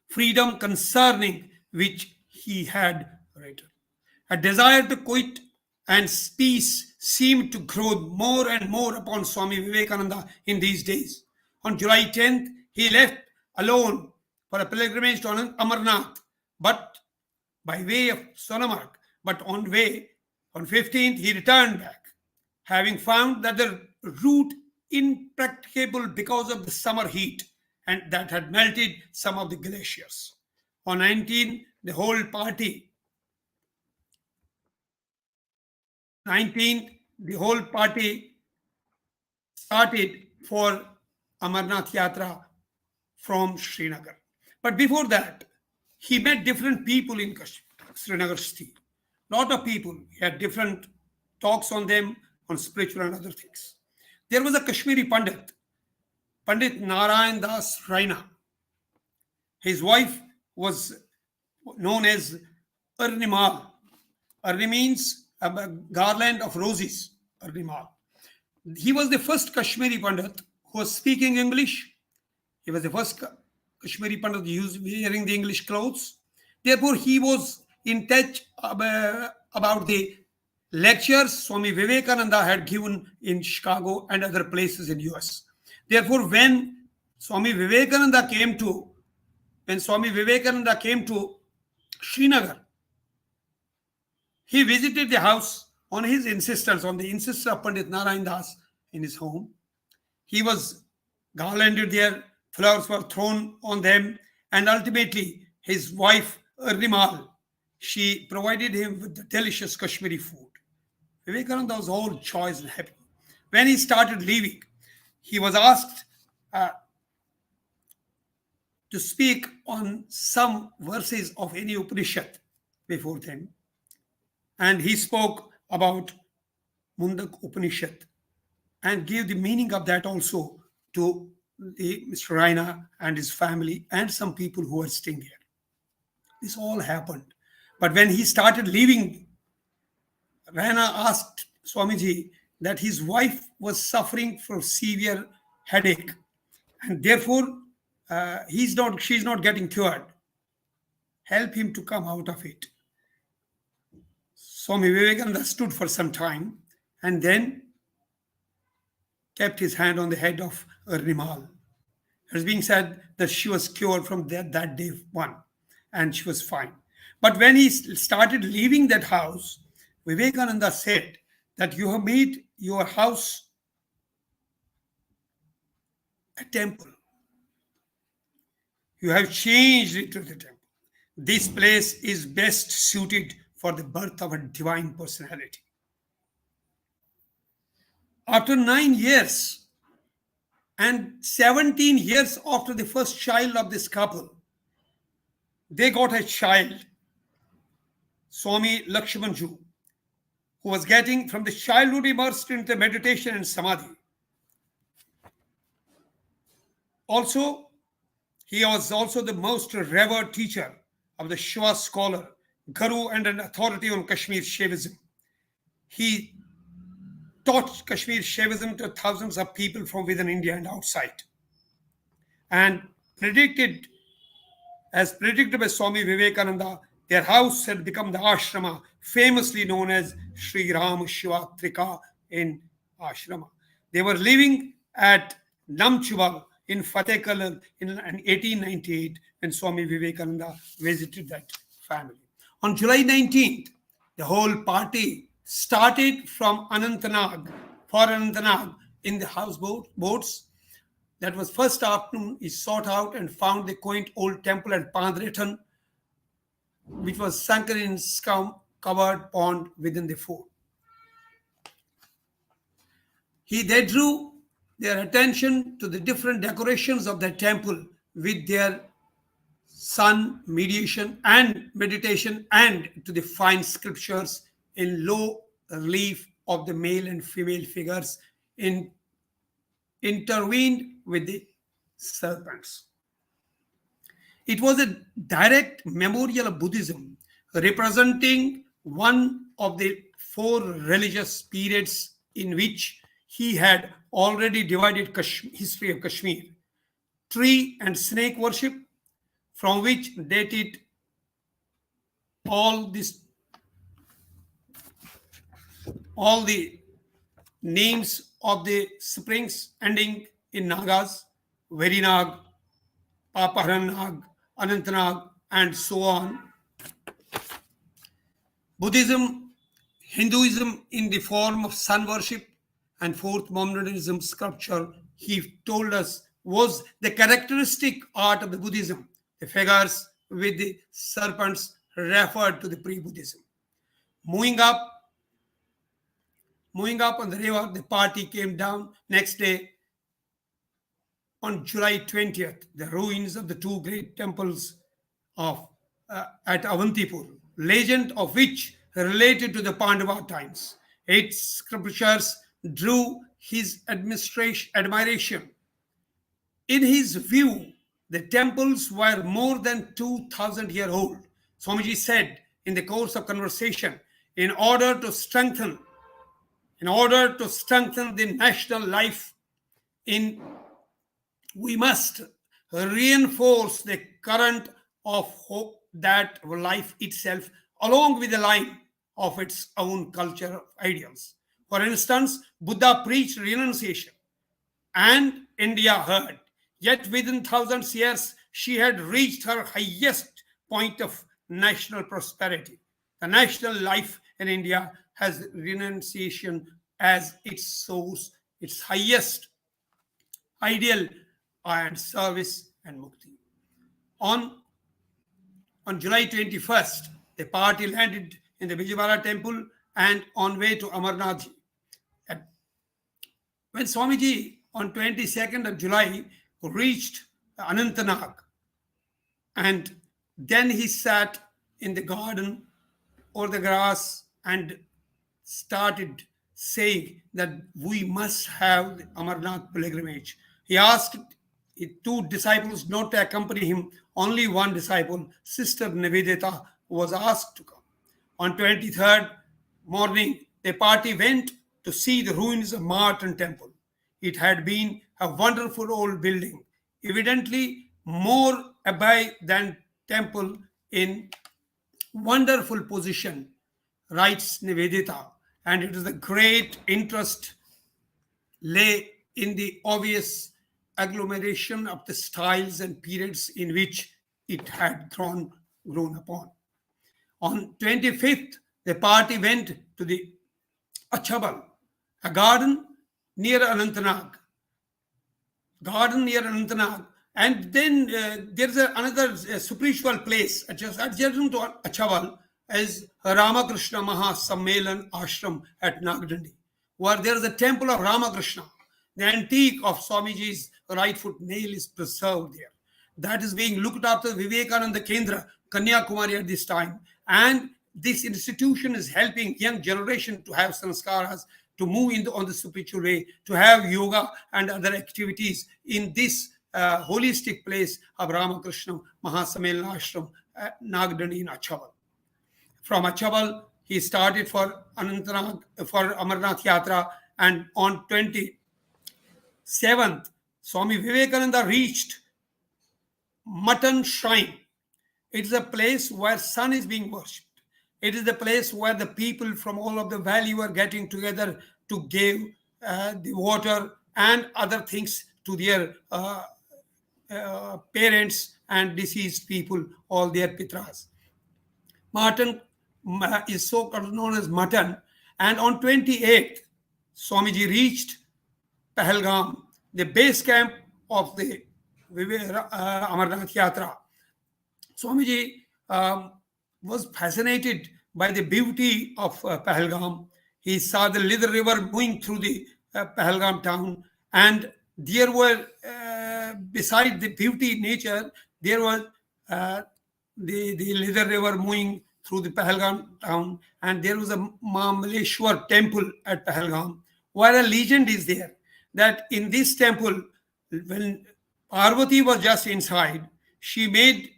[SPEAKER 3] Freedom concerning which he had written. A desire to quit and peace seemed to grow more and more upon Swami Vivekananda in these days. On July 10th, he left alone for a pilgrimage to Amarnath, but by way of Sonamark, but on way On 15th, he returned back, having found that the route impracticable because of the summer heat and that had melted some of the glaciers. On 19th, the whole party started for Amarnath Yatra from Srinagar. But before that, he met different people in Srinagar city. Lot of people. He had different talks on them, on spiritual and other things. There was a Kashmiri Pandit, Pandit Narayan Das Raina. His wife was known as Arnimal. Arni means a garland of roses, Arnimal. He was the first Kashmiri Pandit who was speaking English. He was the first Kashmiri Pandit wearing the English clothes. Therefore, he was in touch about the lectures Swami Vivekananda had given in Chicago and other places in US. Therefore, when Swami Vivekananda came to Srinagar, he visited the house on his insistence, on the insistence of Pandit Narayan Das in his home. He was garlanded there, flowers were thrown on them, and ultimately his wife, Arnimal, she provided him with the delicious Kashmiri food. Vivekananda was all joy and happy. When he started leaving, he was asked to speak on some verses of any Upanishad before them. And he spoke about Mundak Upanishad and gave the meaning of that also to Mr. Raina and his family and some people who were staying there. This all happened. But when he started leaving, Raina asked Swamiji that his wife was suffering from severe headache and therefore she's not getting cured. Help him to come out of it. Swami Vivekananda stood for some time and then kept his hand on the head of Arnimal. It is being said that she was cured from that day one and she was fine. But when he started leaving that house, Vivekananda said that you have made your house a temple. You have changed it to the temple. This place is best suited for the birth of a divine personality. After 9 years and 17 years after the first child of this couple, they got a child, Swami Lakshmanju, who was getting from the childhood immersed into meditation and samadhi. Also, he was also the most revered teacher of the Shiva scholar, guru and an authority on Kashmir Shaivism. He taught Kashmir Shaivism to thousands of people from within India and outside. And as predicted by Swami Vivekananda, their house had become the ashrama, famously known as Sri Ram Shiva Trika in ashrama. They were living at Namchubal in Fateh Kalal in 1898 when Swami Vivekananda visited that family. On July 19th, the whole party started from Anantnag in the houseboats. That was first afternoon. He sought out and found the quaint old temple at Pandretan, which was sunken in scum-covered pond within the fort. They drew their attention to the different decorations of the temple with their sun meditation and meditation, and to the fine scriptures in low relief of the male and female figures intervened with the serpents. It was a direct memorial of Buddhism, representing one of the 4 religious periods in which he had already divided history of Kashmir. Tree and snake worship, from which dated all the names of the springs ending in Nagas, Verinag, Papaharanag, Anantnag, and so on. Buddhism, Hinduism in the form of sun worship, and fourth, Mohammedanism sculpture, he told us, was the characteristic art of the Buddhism. The figures with the serpents referred to the pre-Buddhism. Moving up, moving up on the river, the party came down. Next day, on July 20th, the ruins of the two great temples of at Avantipur, legend of which related to the Pandava times. Its scriptures drew his admiration. In his view, the temples were more than 2,000 years old. Swamiji said in the course of conversation, in order to strengthen the national life in, we must reinforce the current of hope that life itself along with the line of its own culture of ideals. For instance, Buddha preached renunciation and India heard. Yet within thousands of years, she had reached her highest point of national prosperity. The national life in India has renunciation as its source, its highest ideal and service and mukti. On July 21st, the party landed in the Vijayawada temple and on way to Amarnath. When Swamiji on 22nd of July reached Anantnag, and then he sat in the garden or the grass and started saying that we must have the Amarnath pilgrimage. He asked two disciples not to accompany him. Only one disciple, Sister Nivedita, was asked to come. On 23rd morning, the party went to see the ruins of Martin Temple. It had been a wonderful old building, evidently more abbey than temple, in wonderful position, writes Nivedita, and it is a great interest lay in the obvious agglomeration of the styles and periods in which it had grown upon. On 25th, the party went to the Achabal, a garden near Anantnag. And then there's another spiritual place adjacent to Achabal is Ramakrishna Mahasammelan Ashram at Nagdandi, where there is a temple of Ramakrishna. The antique of Swamiji's right foot nail is preserved there. That is being looked after Vivekananda Kendra, Kanyakumari at this time. And this institution is helping young generation to have sanskaras, to move on the spiritual way, to have yoga and other activities in this holistic place of Ramakrishna Mahasammelan Ashram at Nagdandi in Achabal. From Achabal, he started for Anantnag, for Amarnath Yatra, and on 27th, Swami Vivekananda reached Mutton Shrine. It is a place where sun is being worshipped. It is the place where the people from all of the valley were getting together to give the water and other things to their parents and deceased people, all their pitras. Mutton is so known as mutton. And on 28th, Swamiji reached Pahalgam, the base camp of the Amarnath Yatra. Swamiji was fascinated by the beauty of Pahalgam. He saw the Little River moving through the Pahalgam town, and there were, beside the beauty nature, there was the Little River moving through the Pahalgam town, and there was a Mamaleshwar temple at Pahalgam, where a legend is there that in this temple, when Parvati was just inside, she made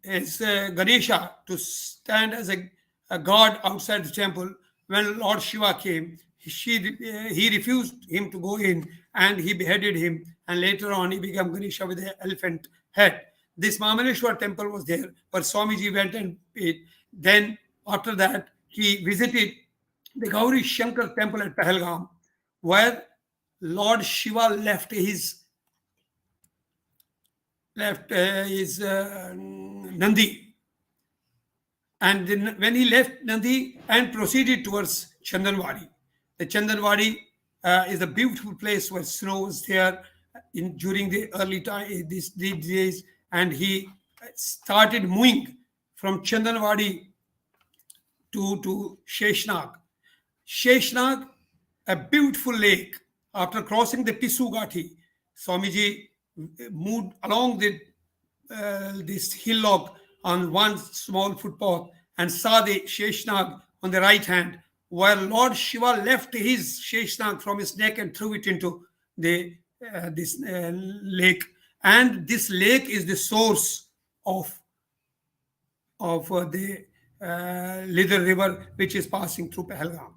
[SPEAKER 3] as Ganesha to stand as a god outside the temple. When Lord Shiva came, he refused him to go in, and he beheaded him, and later on he became Ganesha with an elephant head. This Mamaleshwar temple was there, but Swamiji went and paid. Then after that, he visited the Gauri Shankar temple at Pahalgam, where Lord Shiva left his Nandi. And then when he left Nandi and proceeded towards Chandanwadi, the Chandanwadi is a beautiful place where snow was there during the early time, these days, and he started moving from Chandanwadi to Sheshnag. Sheshnag, a beautiful lake. After crossing the Pisu Gati, Swamiji moved along this hillock on one small footpath and saw the Sheshnag on the right hand, where Lord Shiva left his Sheshnag from his neck and threw it into this lake. And this lake is the source of the Lidar River, which is passing through Pahalgam.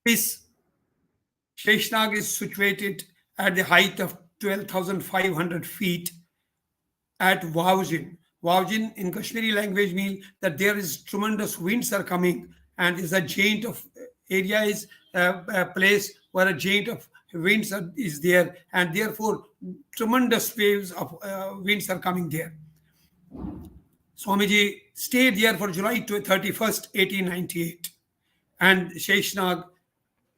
[SPEAKER 3] This Sheshnag is situated at the height of 12,500 feet at Waujin. Waujin in Kashmiri language means that there is tremendous winds are coming, and is a giant of area, is a place where a giant of winds is there, and therefore tremendous waves of winds are coming there. Swamiji stayed there for July 31st, 1898. And Sheshnag,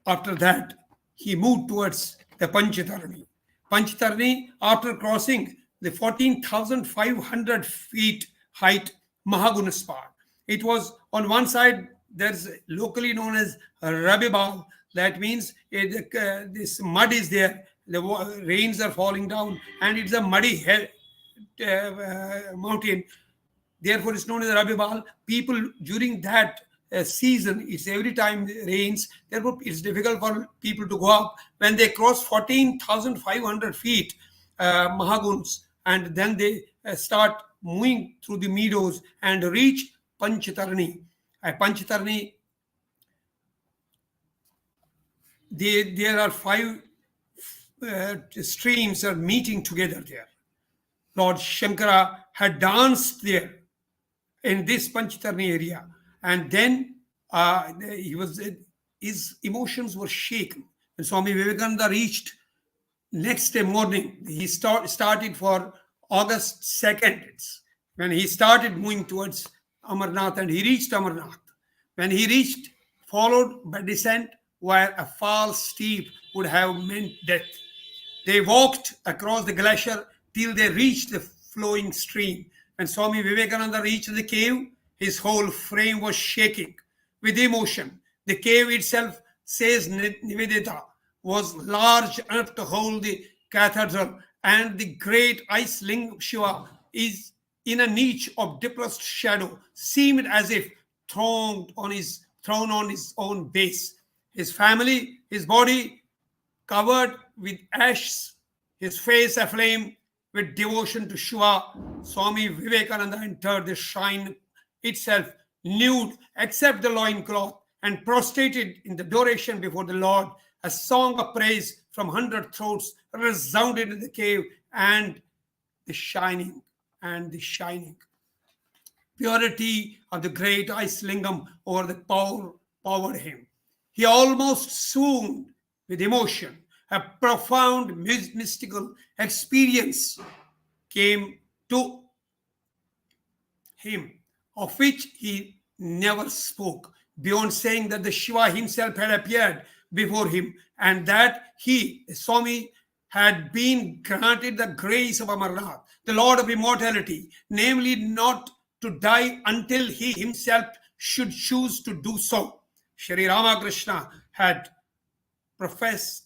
[SPEAKER 3] after that, he moved towards the Panchatarni. Panchatarni, after crossing the 14,500 feet height Mahagunaspad, it was on one side, there's locally known as Rabibal. That means this mud is there, the rains are falling down, and it's a muddy mountain. Therefore, it's known as Rabibal. People during that season, it's every time it rains. Therefore, it's difficult for people to go up. When they cross 14,500 feet, Mahaguns, and then they start moving through the meadows and reach Panchatarni. Panchatarni, there are 5 streams are meeting together there. Lord Shankara had danced there in this Panchatarni area, and then his emotions were shaken. And Swami Vivekananda reached next day morning. He started for August 2nd. When he started moving towards Amarnath, and he reached Amarnath. When he reached, followed by descent, where a fall steep would have meant death. They walked across the glacier till they reached the flowing stream. When Swami Vivekananda reached the cave, his whole frame was shaking with emotion. The cave itself, says Nivedita, was large enough to hold the cathedral, and the great ice lingam Shiva is in a niche of depressed shadow, seemed as if thrown on his own base. His family, his body covered with ashes, his face aflame with devotion to Shiva, Swami Vivekananda entered the shrine itself, nude except the loincloth, and prostrated in the adoration before the Lord. A song of praise from 100 throats resounded in the cave, and the shining purity of the great ice lingam over the powered him. He almost swooned with emotion. A profound mystical experience came to him, of which he never spoke, beyond saying that the Shiva himself had appeared before him, and that he, Swami, had been granted the grace of Amarnath, the Lord of immortality, namely not to die until he himself should choose to do so. Sri Ramakrishna had professed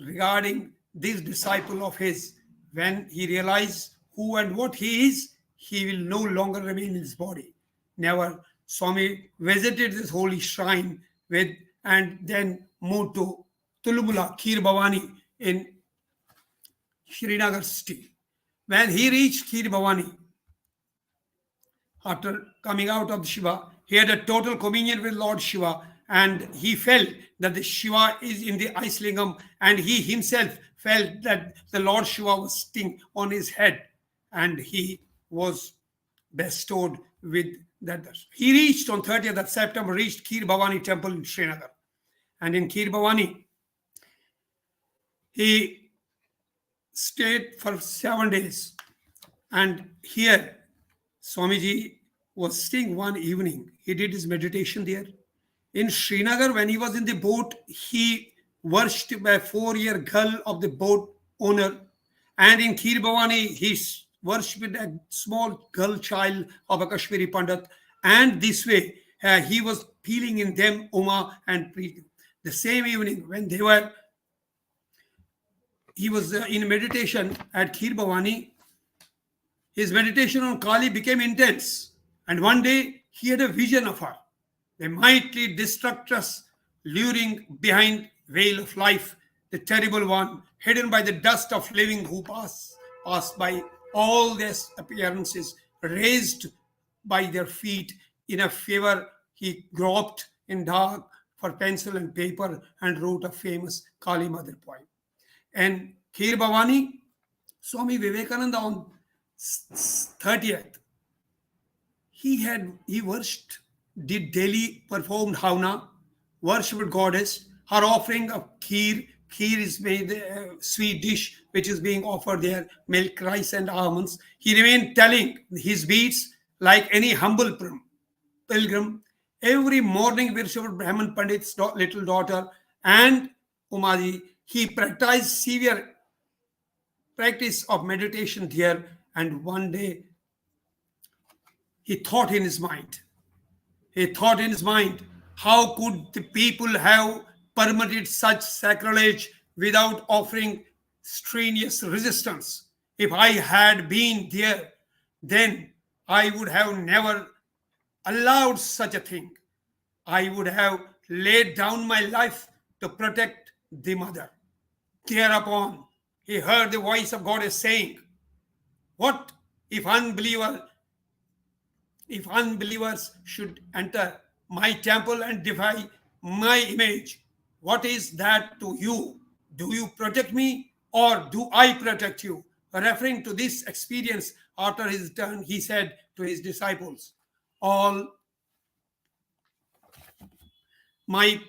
[SPEAKER 3] regarding this disciple of his, when he realized who and what he is, he will no longer remain in his body. Never. Swami visited this holy shrine and then moved to Tulumula, Kheer Bhavani in Srinagar city. When he reached Kheer Bhavani, after coming out of Shiva, he had a total communion with Lord Shiva, and he felt that the Shiva is in the ice lingam, and he himself felt that the Lord Shiva was sitting on his head, and he was bestowed with that. He reached on 30th of September, reached Kheer Bhavani temple in Srinagar. And in Kheer Bhavani, he stayed for 7 days. And here, Swamiji was staying one evening. He did his meditation there. In Srinagar, when he was in the boat, he worshipped a 4-year girl of the boat owner. And in Kheer Bhavani, he worshipped a small girl child of a Kashmiri Pandit. And this way, he was feeling in them Uma and Preeti. The same evening, when he was in meditation at Kheer Bhavani, his meditation on Kali became intense. And one day, he had a vision of her, the mighty destructress luring behind veil of life, the terrible one, hidden by the dust of living who pass by all their appearances, raised by their feet in a fever. He groped in dark for pencil and paper and wrote a famous Kali Mother poem. And Kheer Bhavani, Swami Vivekananda on 30th, he worshipped, did daily performed Havna, worshipped goddess, her offering of kheer. Kheer is made a sweet dish which is being offered there, milk, rice, and almonds. He remained telling his beads like any humble pilgrim. Every morning, worshipped Brahman Pandit's little daughter and Umaji. He practiced severe practice of meditation there. And one day, he thought in his mind, how could the people have permitted such sacrilege without offering strenuous resistance? If I had been there, then I would have never allowed such a thing. I would have laid down my life to protect the mother. Thereupon, he heard the voice of God saying, what if unbelievers should enter my temple and defy my image? What is that to you? Do you protect me or do I protect you? Referring to this experience after his turn, he said to his disciples, all my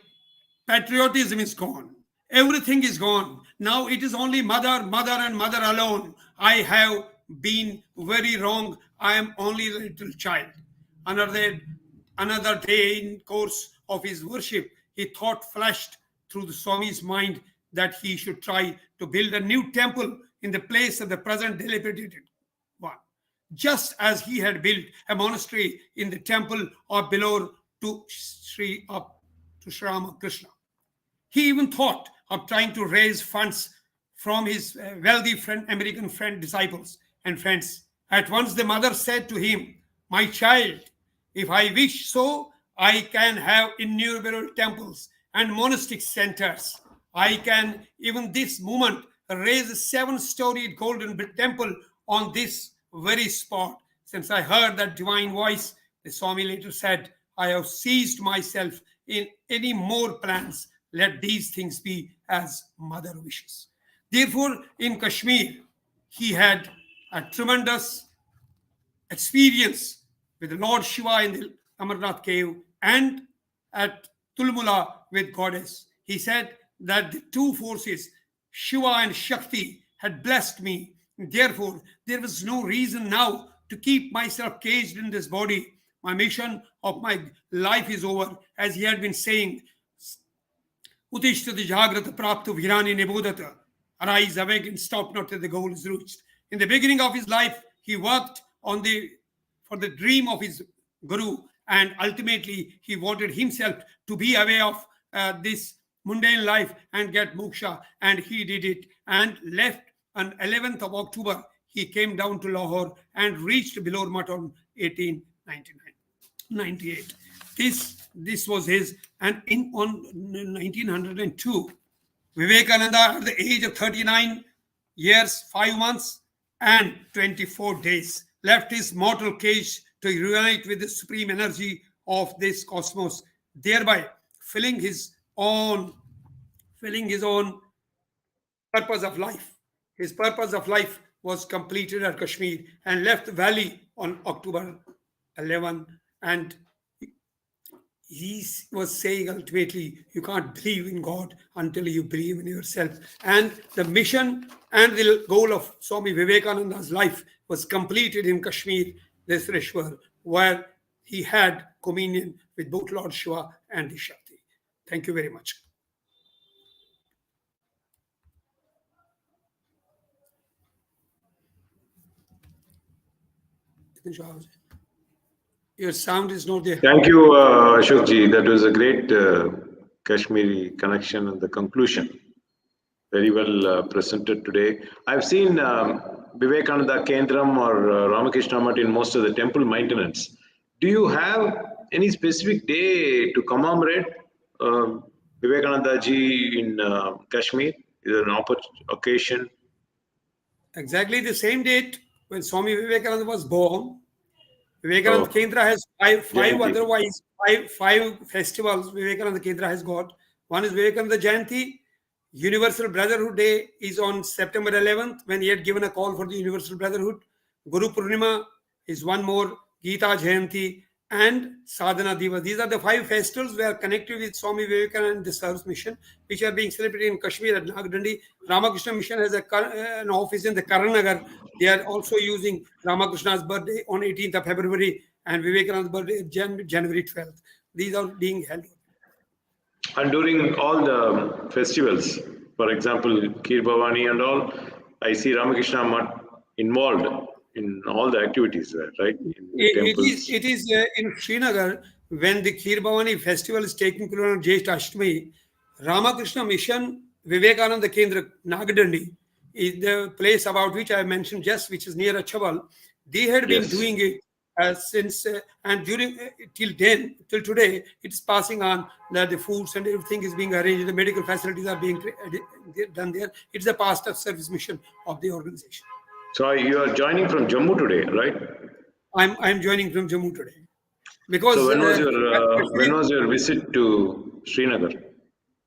[SPEAKER 3] patriotism is gone. Everything is gone. Now it is only mother and mother alone. I have been very wrong. I am only a little child. Another day, in course of his worship, he thought flashed through the Swami's mind that he should try to build a new temple in the place of the present dilapidated one, just as he had built a monastery in the temple of Bilor to Sri Ramakrishna. He even thought of trying to raise funds from his wealthy American disciples and friends. At once the mother said to him, my child, if I wish so, I can have innumerable temples and monastic centers. I can, even this moment, raise a 7-storied golden temple on this very spot. Since I heard that divine voice, the Swami later said, I have ceased myself in any more plans. Let these things be as mother wishes. Therefore, in Kashmir, he had a tremendous experience with the Lord Shiva in the Amarnath cave and at Tulmula with goddess. He said that the two forces, Shiva and Shakti, had blessed me. Therefore, there was no reason now to keep myself caged in this body. My mission of my life is over, as he had been saying. Utishtati Jagrata Praptu Virani Nebodata. Arise, awake, and stop not till the goal is reached. In the beginning of his life, he worked for the dream of his guru, and ultimately he wanted himself to be away of this mundane life and get moksha, and he did it and left on 11th of October. He came down to Lahore and reached Bilor Mutt on 1898. This was his, and on 1902, Vivekananda, at the age of 39 years, 5 months, and 24 days, left his mortal cage to unite with the supreme energy of this cosmos, thereby filling his own purpose of life. His purpose of life was completed at Kashmir and left the valley on October 11. And he was saying ultimately, you can't believe in God until you believe in yourself. And the mission and the goal of Swami Vivekananda's life was completed in Kashmir, this Rishwar, where he had communion with both Lord Shiva and the Shakti. Thank you very much. Your sound is not there.
[SPEAKER 1] Thank you, Ashok ji. That was a great Kashmiri connection and the conclusion. Very well presented today. I've seen Vivekananda Kendram or Ramakrishna Mutt in most of the temple maintenance. Do you have any specific day to commemorate Vivekananda ji in Kashmir? Is there an occasion?
[SPEAKER 3] Exactly the same date when Swami Vivekananda was born. Vivekananda Kendra has five festivals Vivekananda Kendra has got. One is Vivekananda Jayanti. Universal Brotherhood Day is on September 11th when he had given a call for the Universal Brotherhood. Guru Purnima is one more, Gita Jayanti and Sadhana Divas. These are the 5 festivals that are connected with Swami Vivekananda and the Service Mission, which are being celebrated in Kashmir at Nagdandi. Ramakrishna Mission has an office in the Karanagar. They are also using Ramakrishna's birthday on 18th of February and Vivekananda's birthday January 12th. These are being held.
[SPEAKER 1] And during all the festivals, for example, Kheer Bhavani and all, I see Ramakrishna Mutt involved in all the activities there, right?
[SPEAKER 3] It is in Srinagar when the Kheer Bhavani festival is taking place on Jyesht Ashtami. Ramakrishna Mission, Vivekananda Kendra, Nagdandi is the place about which I mentioned just, which is near Achabal. They had been doing it since and during till today, it's passing on that the foods and everything is being arranged, the medical facilities are being done there. It's a past of service mission of the organization.
[SPEAKER 1] So you are joining from Jammu today, right?
[SPEAKER 3] I'm joining from Jammu today because.
[SPEAKER 1] So when was your visit to Srinagar?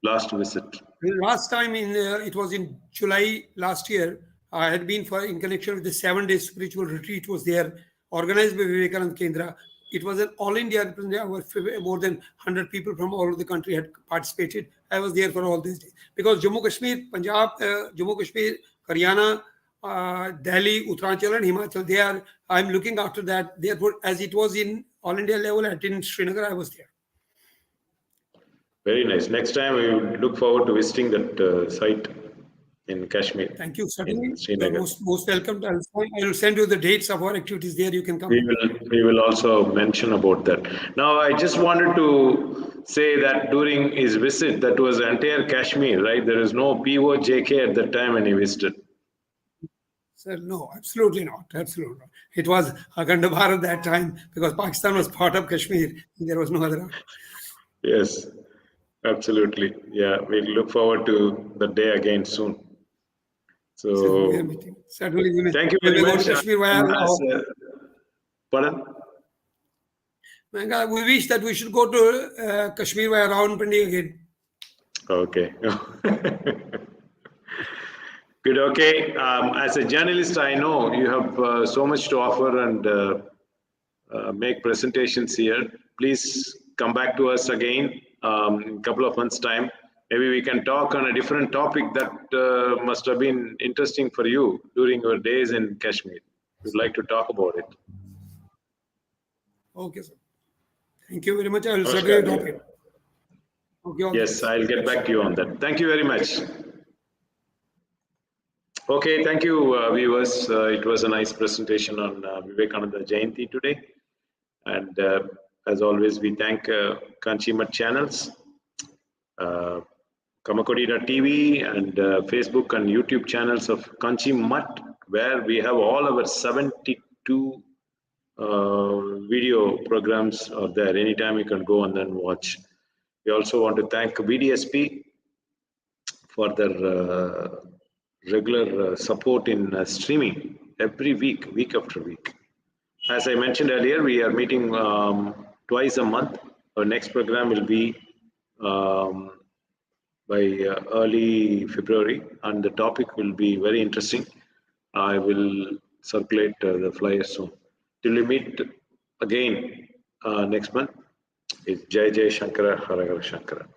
[SPEAKER 1] Last visit.
[SPEAKER 3] Last time it was in July last year. I had been in connection with the 7-day spiritual retreat was there, organized by Vivekananda Kendra. It was an all-India representation. More than 100 people from all over the country had participated. I was there for all these days. Because Jammu Kashmir, Punjab, Jammu Kashmir, Haryana, Delhi, Uttaranchal and Himachal, I'm looking after that. Therefore, as it was in all-India level at in Srinagar, I was there.
[SPEAKER 1] Very nice. Next time we look forward to visiting that site in Kashmir.
[SPEAKER 3] Thank you. Certainly, most welcome. I will send you the dates of our activities there. You can come.
[SPEAKER 1] We will also mention about that. Now, I just wanted to say that during his visit, that was entire Kashmir, right? There is no POJK at that time when he visited.
[SPEAKER 3] Sir, no, absolutely not. Absolutely not. It was Akhanda Bharat that time because Pakistan was part of Kashmir. There was no other.
[SPEAKER 1] Yes, absolutely. Yeah, we look forward to the day again soon. So,
[SPEAKER 3] certainly,
[SPEAKER 1] thank you very much. Pardon?
[SPEAKER 3] We wish that we should go to Kashmir via Rawalpindi again.
[SPEAKER 1] Okay. Good. Okay. As a journalist, I know you have so much to offer and make presentations here. Please come back to us again in a couple of months' time. Maybe we can talk on a different topic that must have been interesting for you during your days in Kashmir. We'd like to talk about it.
[SPEAKER 3] Okay, sir. Thank you very much. I will certainly drop it.
[SPEAKER 1] Okay, yes, I'll get back to you on that. Thank you very much. Okay, thank you, viewers. It was a nice presentation on Vivekananda Jayanti today. And as always, we thank Kanchi Mutt channels. Kamakodi.tv and Facebook and YouTube channels of Kanchi Mutt, where we have all our 72 video programs are there. Anytime you can go and then watch. We also want to thank VDSP for their regular support in streaming every week, week after week. As I mentioned earlier, we are meeting twice a month. Our next program will be by early February, and the topic will be very interesting. I will circulate the flyer soon. Till we meet again next month, it's Jai Jai Shankara, Hara Hara Shankara.